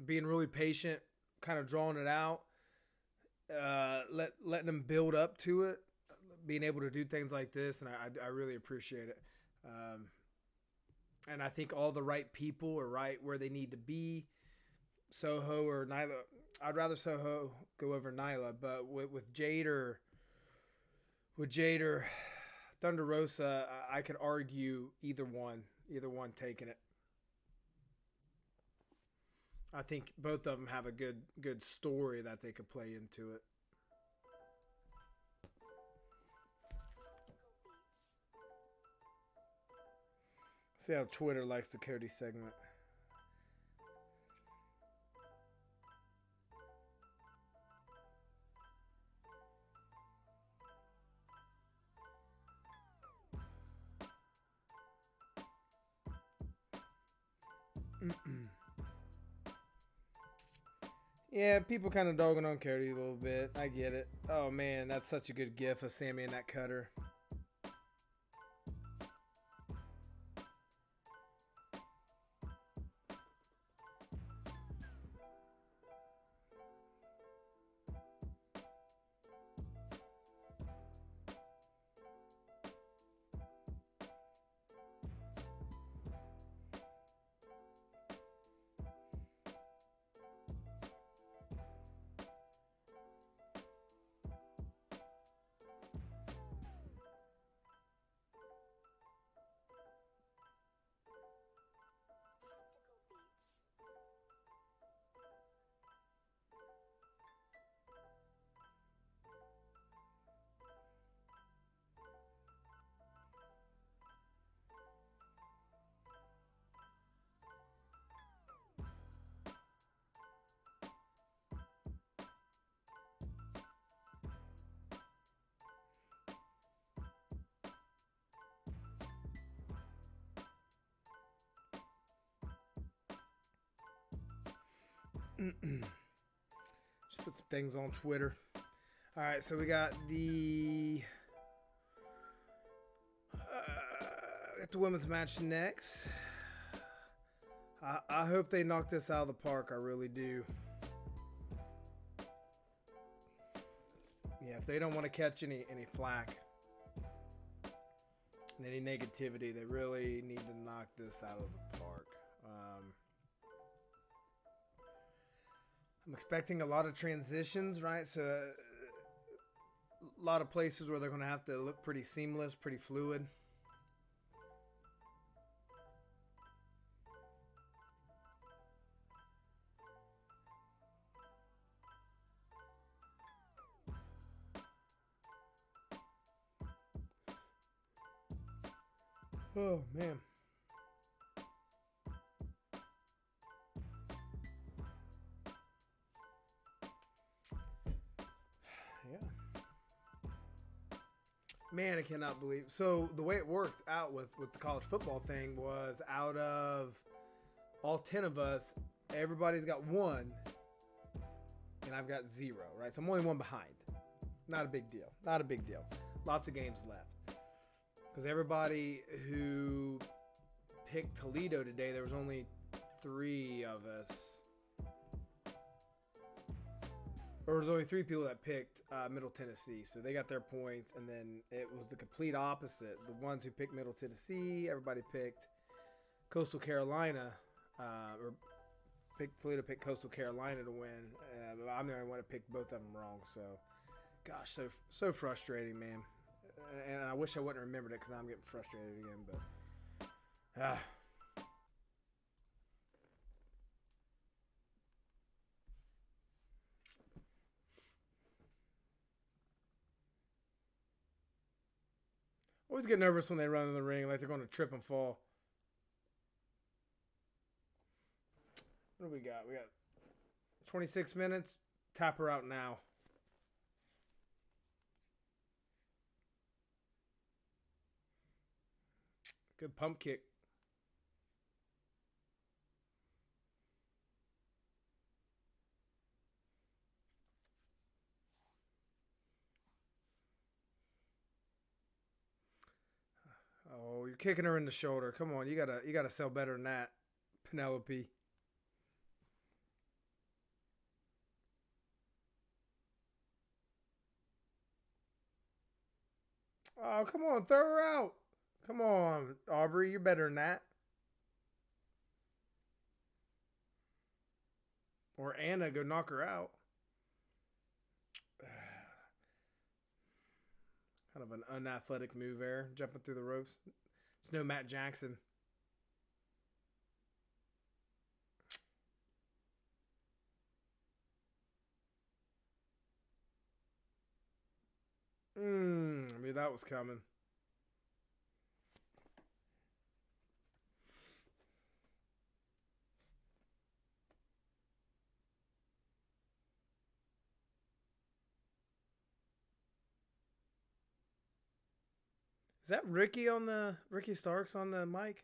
Being really patient, kind of drawing it out. letting them build up to it, being able to do things like this, and I really appreciate it. And I think all the right people are right where they need to be. Soho or Nyla, I'd rather Soho go over Nyla, but with Jade or Thunder Rosa, I could argue either one taking it. I think both of them have a good story that they could play into it. See how Twitter likes the Cody segment. Yeah, people kind of dogging on Cody a little bit. I get it. Oh man, that's such a good gif of Sammy in that cutter. Just put some things on Twitter. All right, so we got the women's match next. I hope they knock this out of the park. I really do. Yeah, if they don't want to catch any flack and any negativity, they really need to knock this out of the park. I'm expecting a lot of transitions, right? So a lot of places where they're going to have to look pretty seamless, pretty fluid. Oh, man. Man, I cannot believe. So the way it worked out with the college football thing was out of all 10 of us, everybody's got 1 and I've got 0, right? So I'm only 1 behind. Not a big deal. Not a big deal. Lots of games left. Because everybody who picked Toledo today, there was only 3 of us. Or there was only 3 people that picked Middle Tennessee. So they got their points. And then it was the complete opposite. The ones who picked Middle Tennessee, everybody picked Coastal Carolina. Or picked Toledo, picked Coastal Carolina to win. But I'm the only one that picked both of them wrong. So, gosh, so frustrating, man. And I wish I wouldn't have remembered it because now I'm getting frustrated again. But, always get nervous when they run in the ring like they're going to trip and fall. What do we got? We got 26 minutes. Tap her out now. Good pump kick. Oh, you're kicking her in the shoulder. Come on, you gotta sell better than that, Penelope. Oh, come on, throw her out. Come on, Aubrey, you're better than that. Or Anna, go knock her out. Kind of an unathletic move there, jumping through the ropes. It's no Matt Jackson. I mean, that was coming. Is that Ricky Starks on the mic?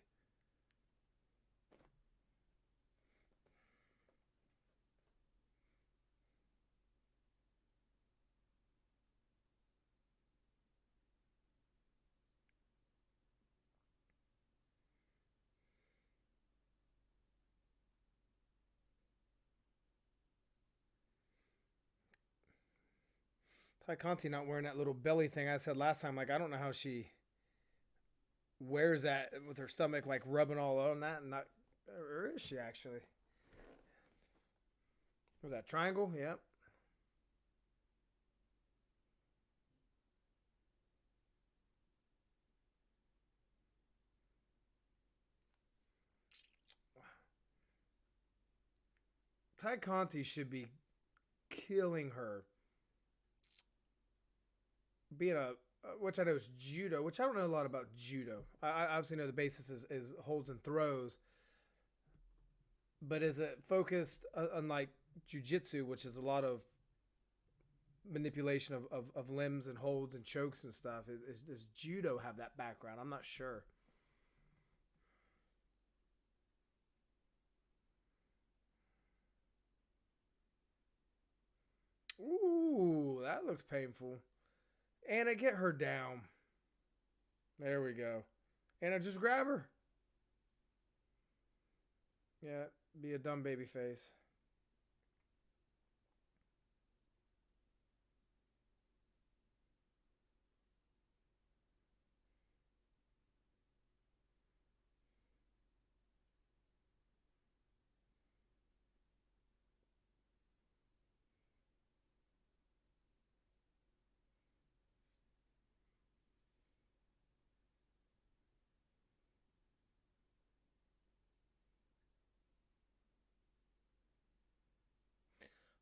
Ty Conti not wearing that little belly thing I said last time. Like, I don't know how she wears that with her stomach like rubbing all on that, and not, or is she actually? Was that triangle? Yep. Ty Conti should be killing her. Being which I know is judo, which I don't know a lot about judo. I obviously know the basis is holds and throws, but is it focused unlike jujitsu, which is a lot of manipulation of limbs and holds and chokes and stuff? Does judo have that background? I'm not sure. Ooh, that looks painful. Anna, get her down. There we go. Anna, just grab her. Yeah, be a dumb baby face.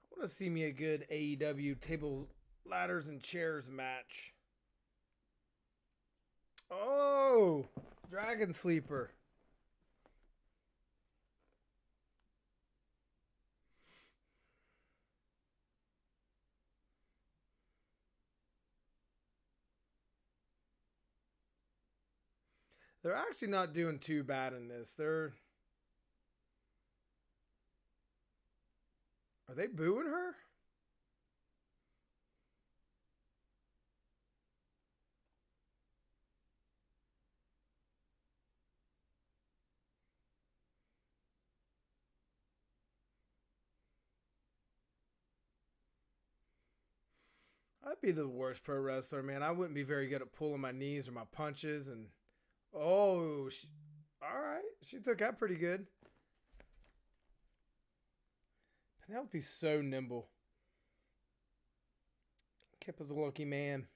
I want to see me a good AEW table, ladders, and chairs match. Oh, Dragon Sleeper. They're actually not doing too bad in this. Are they booing her? I'd be the worst pro wrestler, man. I wouldn't be very good at pulling my knees or my punches. And oh, all right, she took that pretty good. Penelope's so nimble. Kip is a lucky man.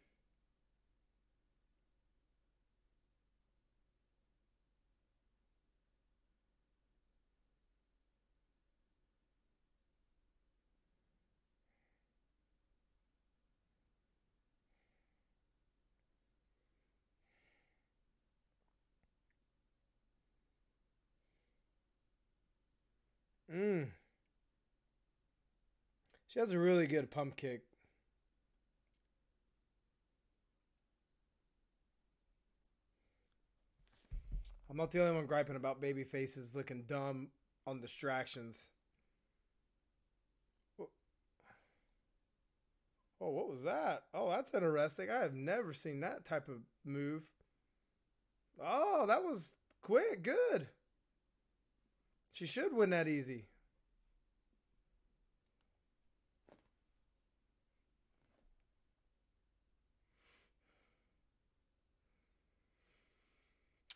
She has a really good pump kick. I'm not the only one griping about baby faces looking dumb on distractions. Oh, what was that? Oh, that's interesting. I have never seen that type of move. Oh, that was quick. Good. She should win that easy.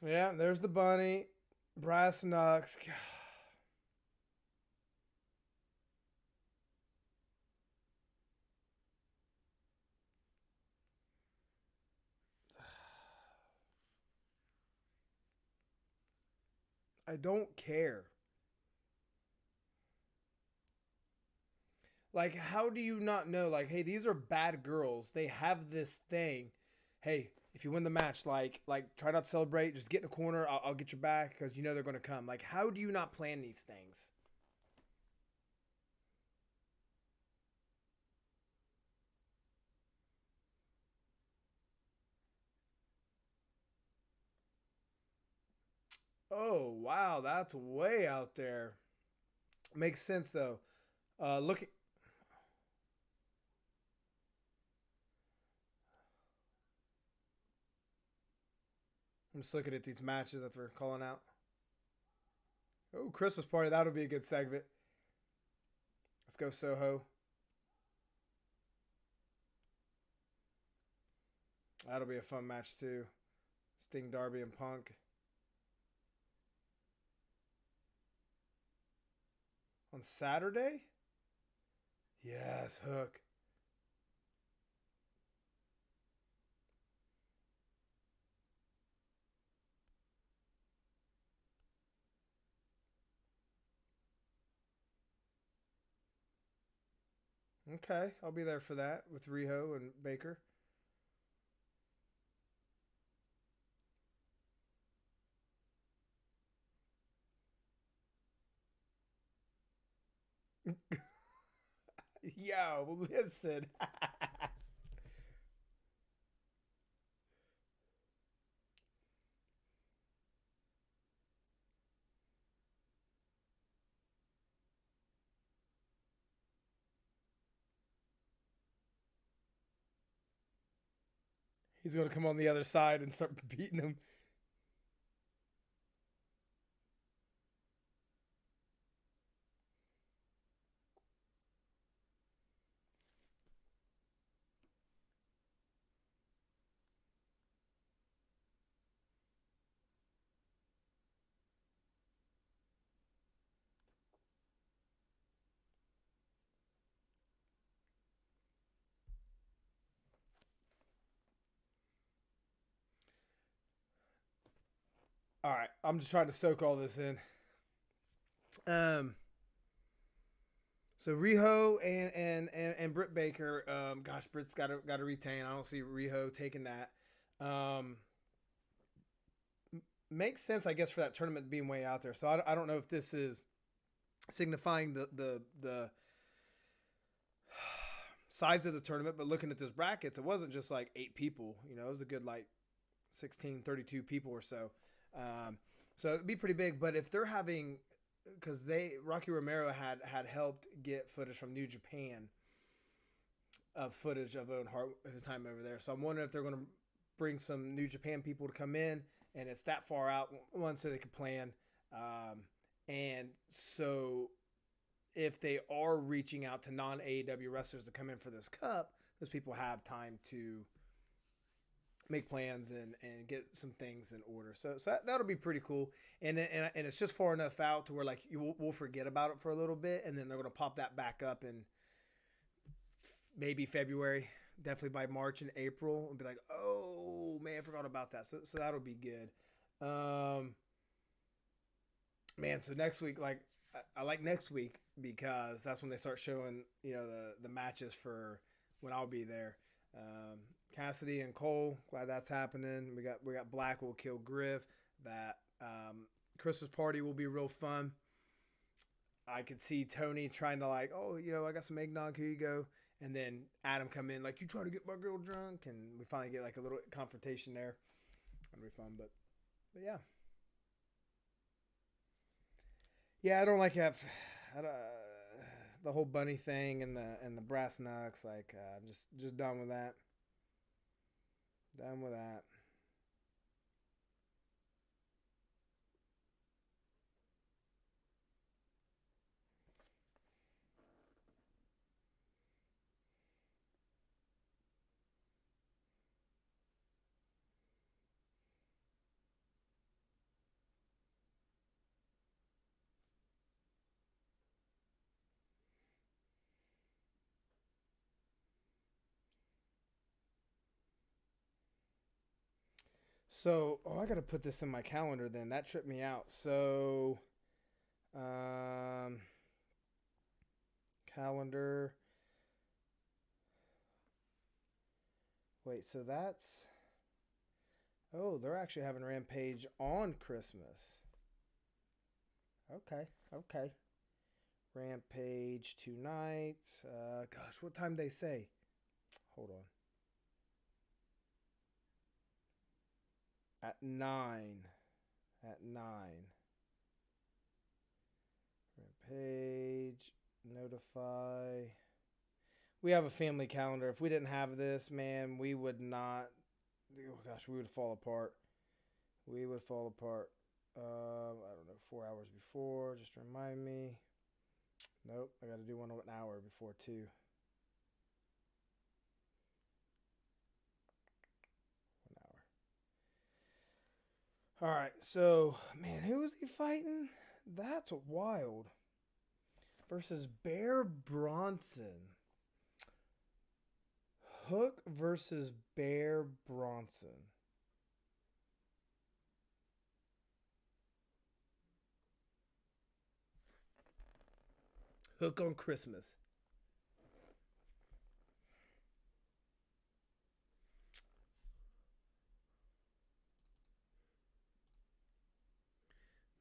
Yeah, there's the bunny. Brass knucks. I don't care. Like, how do you not know? Like, hey, these are bad girls. They have this thing. Hey, if you win the match, like try not to celebrate. Just get in the corner. I'll get your back because you know they're going to come. Like, how do you not plan these things? Oh wow, that's way out there. Makes sense though. Look, I'm just looking at these matches that they're calling out. Oh, Christmas party. That'll be a good segment. Let's go Soho. That'll be a fun match too. Sting, Darby, and Punk on Saturday. Yes, Hook. Okay, I'll be there for that with Riho and Baker. Yo, listen. He's gonna come on the other side and start beating him. All right, I'm just trying to soak all this in. Um, so Riho and Britt Baker. Gosh, Britt's got to retain. I don't see Riho taking that. Um, Makes sense, I guess, for that tournament being way out there. So I don't know if this is signifying the size of the tournament, but looking at those brackets, it wasn't just like 8 people. You know, it was a good like 16, 32 people or so. So it'd be pretty big. But if they're having, because Rocky Romero had helped get footage from New Japan of footage of Owen Hart his time over there. So I'm wondering if they're going to bring some New Japan people to come in, and it's that far out, one, so they can plan. And so if they are reaching out to non AEW wrestlers to come in for this cup, those people have time to make plans and get some things in order. So that'll be pretty cool. And it's just far enough out to where like we'll forget about it for a little bit, and then they're going to pop that back up in maybe February, definitely by March and April, and be like, oh man, I forgot about that. So that'll be good. Man, so next week, like I like next week because that's when they start showing, you know, the matches for when I'll be there. Cassidy and Cole, glad that's happening. We got Black will kill Griff. That Christmas party will be real fun. I could see Tony trying to like, oh, you know, I got some eggnog, here you go. And then Adam come in like, you trying to get my girl drunk, and we finally get like a little confrontation there. That'll be fun, but yeah. Yeah, I don't like that. The whole bunny thing and the brass knucks. Like, I'm just done with that. Done with that. So, I got to put this in my calendar then. That tripped me out. So, calendar. Wait, so that's. Oh, they're actually having Rampage on Christmas. Okay. Rampage 2 nights. Gosh, what time they say? Hold on. At 9. At 9. Rampage. Notify. We have a family calendar. If we didn't have this, man, we would not. Oh gosh, we would fall apart. We would fall apart. I don't know, 4 hours before. Just remind me. Nope, I got to do one an hour before too. 1 hour. All right, so man, who is he fighting? That's wild. Versus Bear Bronson. Hook versus Bear Bronson. Hook on Christmas.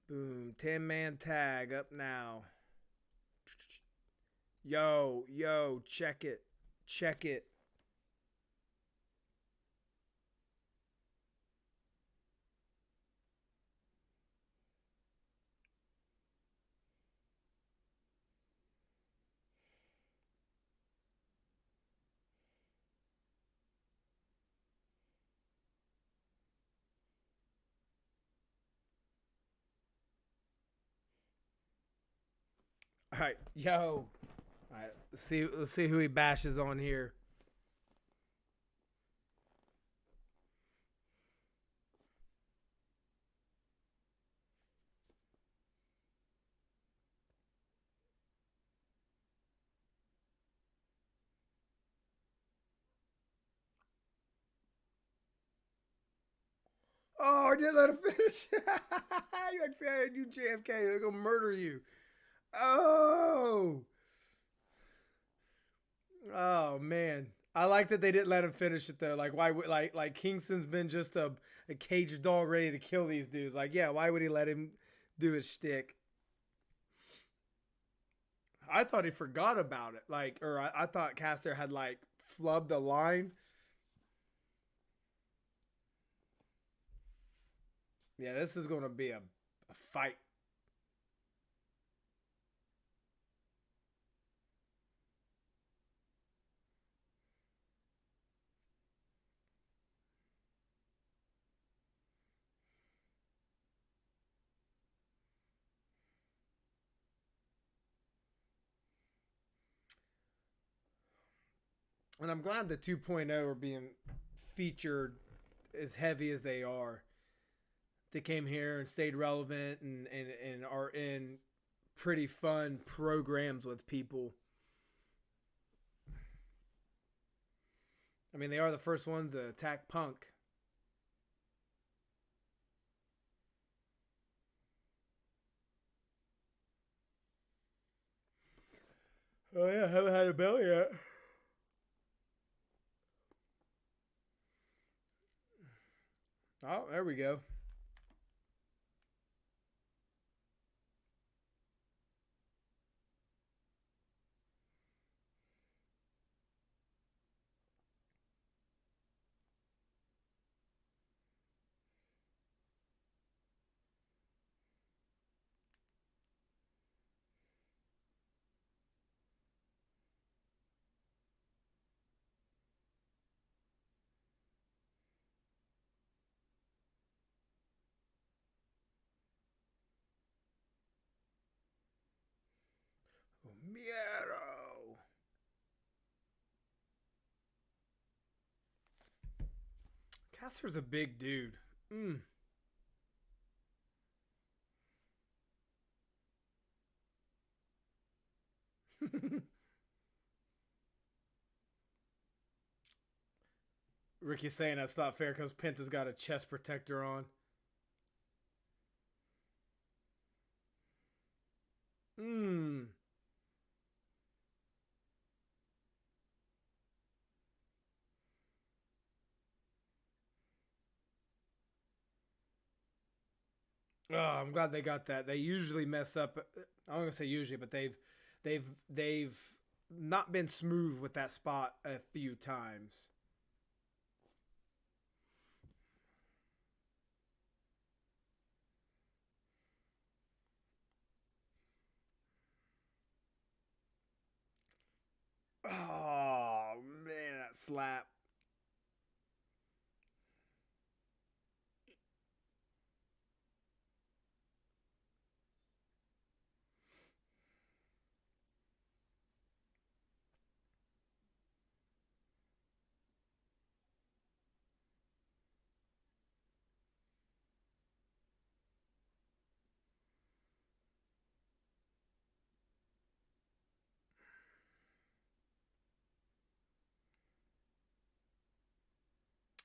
Boom. 10-man tag up now. Yo, check it. Check it. All right, yo. All right, let's see who he bashes on here. Oh, I didn't let him finish. You like say, you JFK, they're gonna murder you. Oh. Oh man. I like that they didn't let him finish it though. Like why would like Kingston's been just a caged dog ready to kill these dudes. Like, yeah, why would he let him do his shtick? I thought he forgot about it. Like, or I thought Caster had like flubbed the line. Yeah, this is gonna be a fight. And I'm glad the 2.0 are being featured as heavy as they are. They came here and stayed relevant and are in pretty fun programs with people. I mean, they are the first ones to attack Punk. Oh yeah, haven't had a bell yet. Oh, there we go. Romero. Casper's a big dude. Ricky's saying that's not fair because Penta's got a chest protector on. Oh, I'm glad they got that. They usually mess up. I'm not gonna say usually, but they've not been smooth with that spot a few times. Oh man, that slap.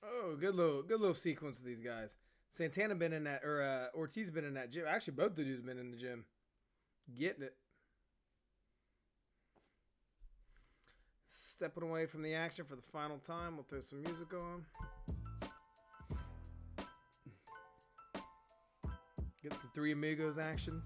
Oh, good little sequence of these guys. Santana been in that, or Ortiz been in that gym. Actually, both the dudes been in the gym, getting it. Stepping away from the action for the final time. We'll throw some music on. Get some Three Amigos action.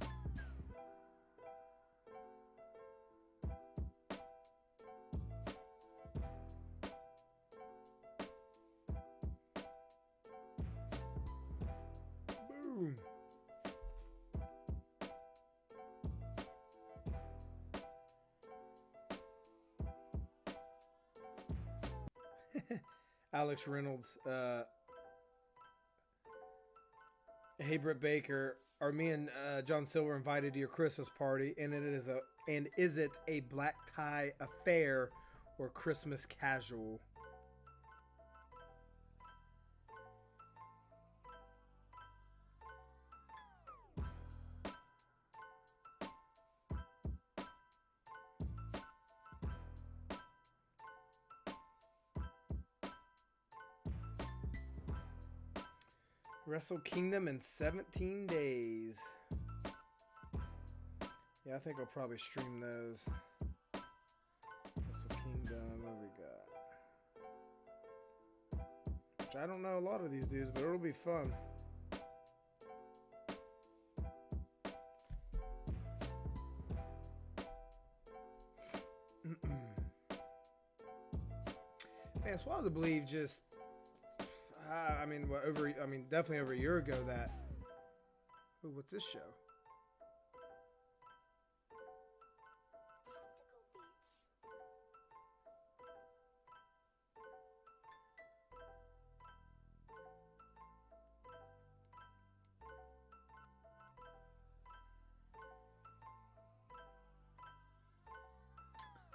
Boom. Alex Reynolds. Hey Britt Baker, are me and John Silver invited to your Christmas party? And is it a black tie affair or Christmas casual? Wrestle Kingdom in 17 days. Yeah, I think I'll probably stream those. Wrestle Kingdom, what we got? Which I don't know a lot of these dudes, but it'll be fun. Man, it's wild to believe just definitely over a year ago that. Ooh, what's this show?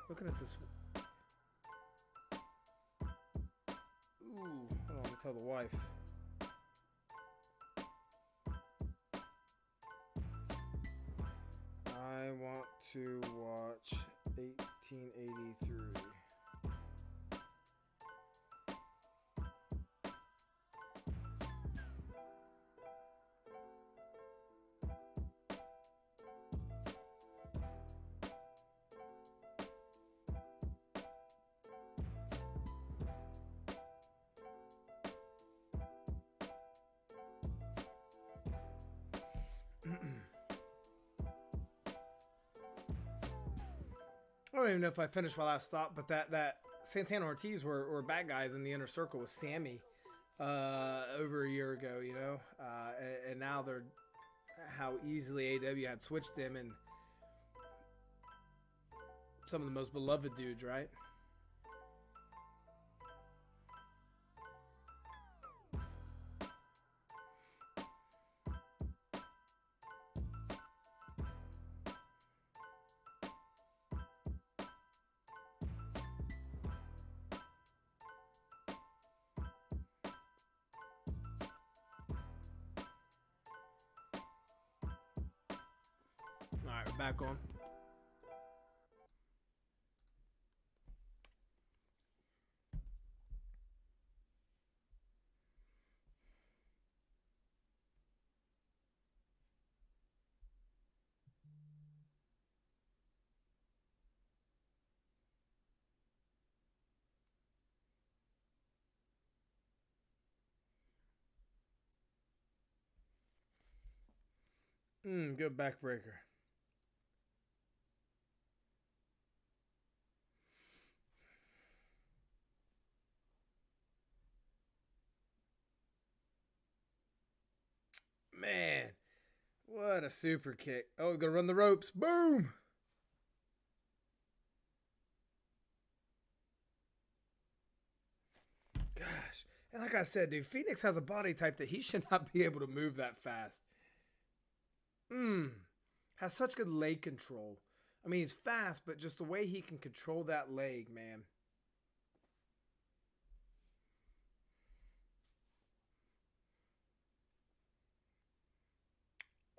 Looking at this. Ooh, hold on, tell the wife. I want to watch 1883. I don't even know if I finished my last stop, but that Santana Ortiz were bad guys in the inner circle with Sammy over a year ago, you know, and now they're how easily AEW had switched them and some of the most beloved dudes, right? Alright, we're back on. Good backbreaker. Man, what a super kick. Oh, we're going to run the ropes. Boom. Gosh. And like I said, dude, Phoenix has a body type that he should not be able to move that fast. Has such good leg control. I mean, he's fast, but just the way he can control that leg, man.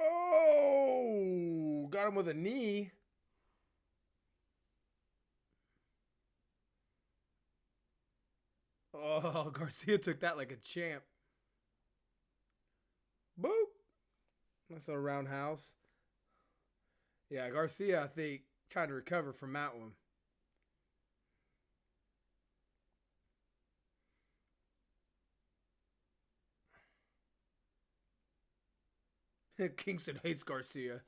Oh, got him with a knee. Oh, Garcia took that like a champ. Boop. That's a roundhouse. Yeah, Garcia, I think, tried to recover from that one. Kingston hates Garcia.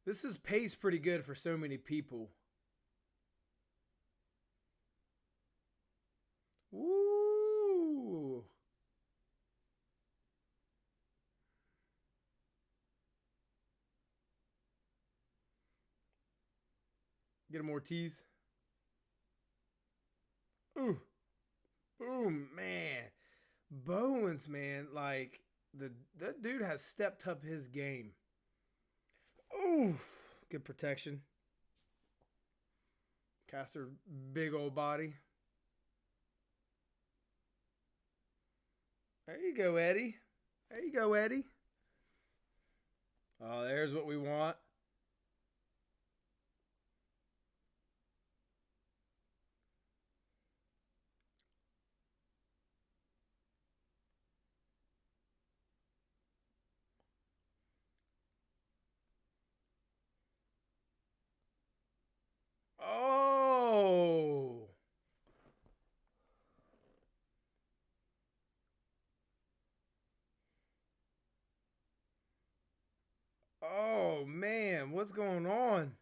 This is paced pretty good for so many people. Woo! Get him, Ortiz. Ooh. Boom, man. Bowens, man, like that dude has stepped up his game. Ooh, good protection. Caster, big old body. There you go, Eddie. There you go, Eddie. Oh, there's what we want. Oh. Oh, man. What's going on?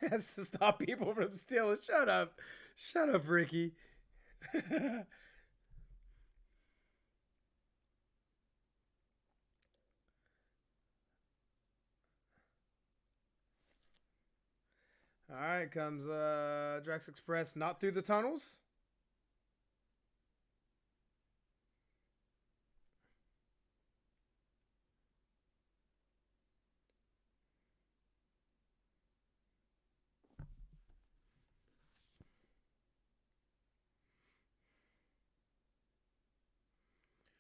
Has to stop people from stealing. Shut up. Shut up, Ricky. All right, comes Drax Express, not through the tunnels.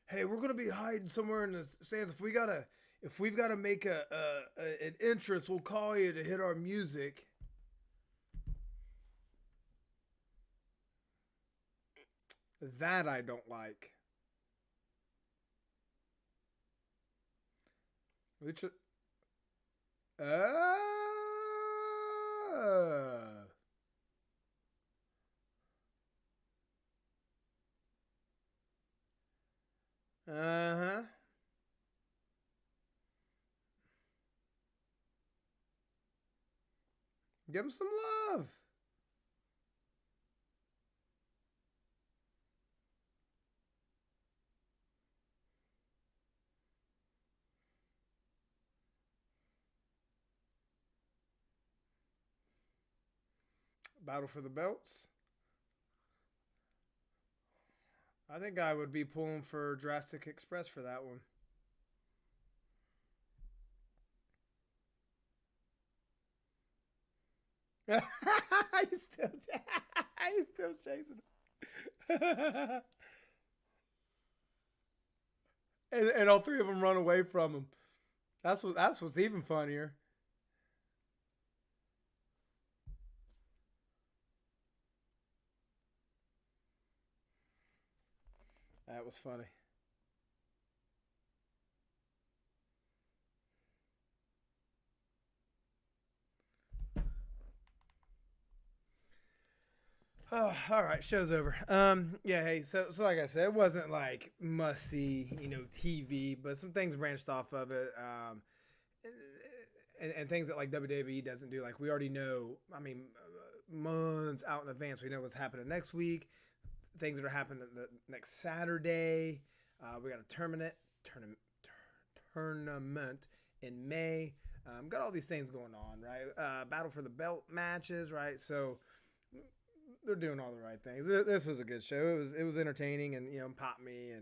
Hey, we're gonna be hiding somewhere in the stands. If we've gotta make an entrance, we'll call you to hit our music. That I don't like. Lucha. Oh. Uh-huh. Give him some love. Battle for the belts. I think I would be pulling for Jurassic Express for that one. he's still, he's still chasing him. and all three of them run away from him. That's what's even funnier. That was funny. Oh, all right, show's over. Yeah, hey, so like I said, it wasn't like must see, TV, but some things branched off of it. And things that like WWE doesn't do. Like we already know. I mean, months out in advance, we know what's happening next week. Things that are happening the next Saturday. We got a tournament in May. Got all these things going on, right? Battle for the belt matches, right? So they're doing all the right things. This was a good show. It was entertaining and popped me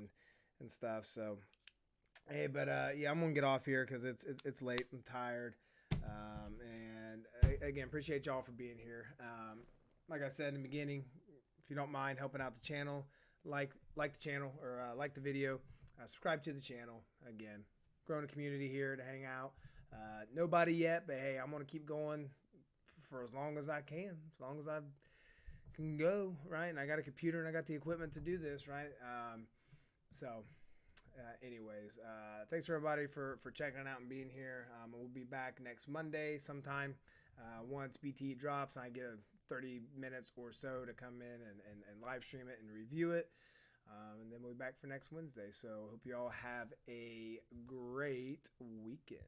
and stuff. So hey, but yeah, I'm gonna get off here because it's late. I'm tired. And again, appreciate y'all for being here. Like I said in the beginning, if you don't mind helping out the channel, like the channel or like the video, subscribe to the channel. Again, growing a community here to hang out. Nobody yet, but hey, I'm gonna keep going for as long as I can, as long as I can go, right? And I got a computer and I got the equipment to do this, right? Anyways, thanks for everybody for checking it out and being here. We'll be back next Monday sometime once BT drops and I get 30 minutes or so to come in and live stream it and review it. And then we'll be back for next Wednesday. So hope you all have a great weekend.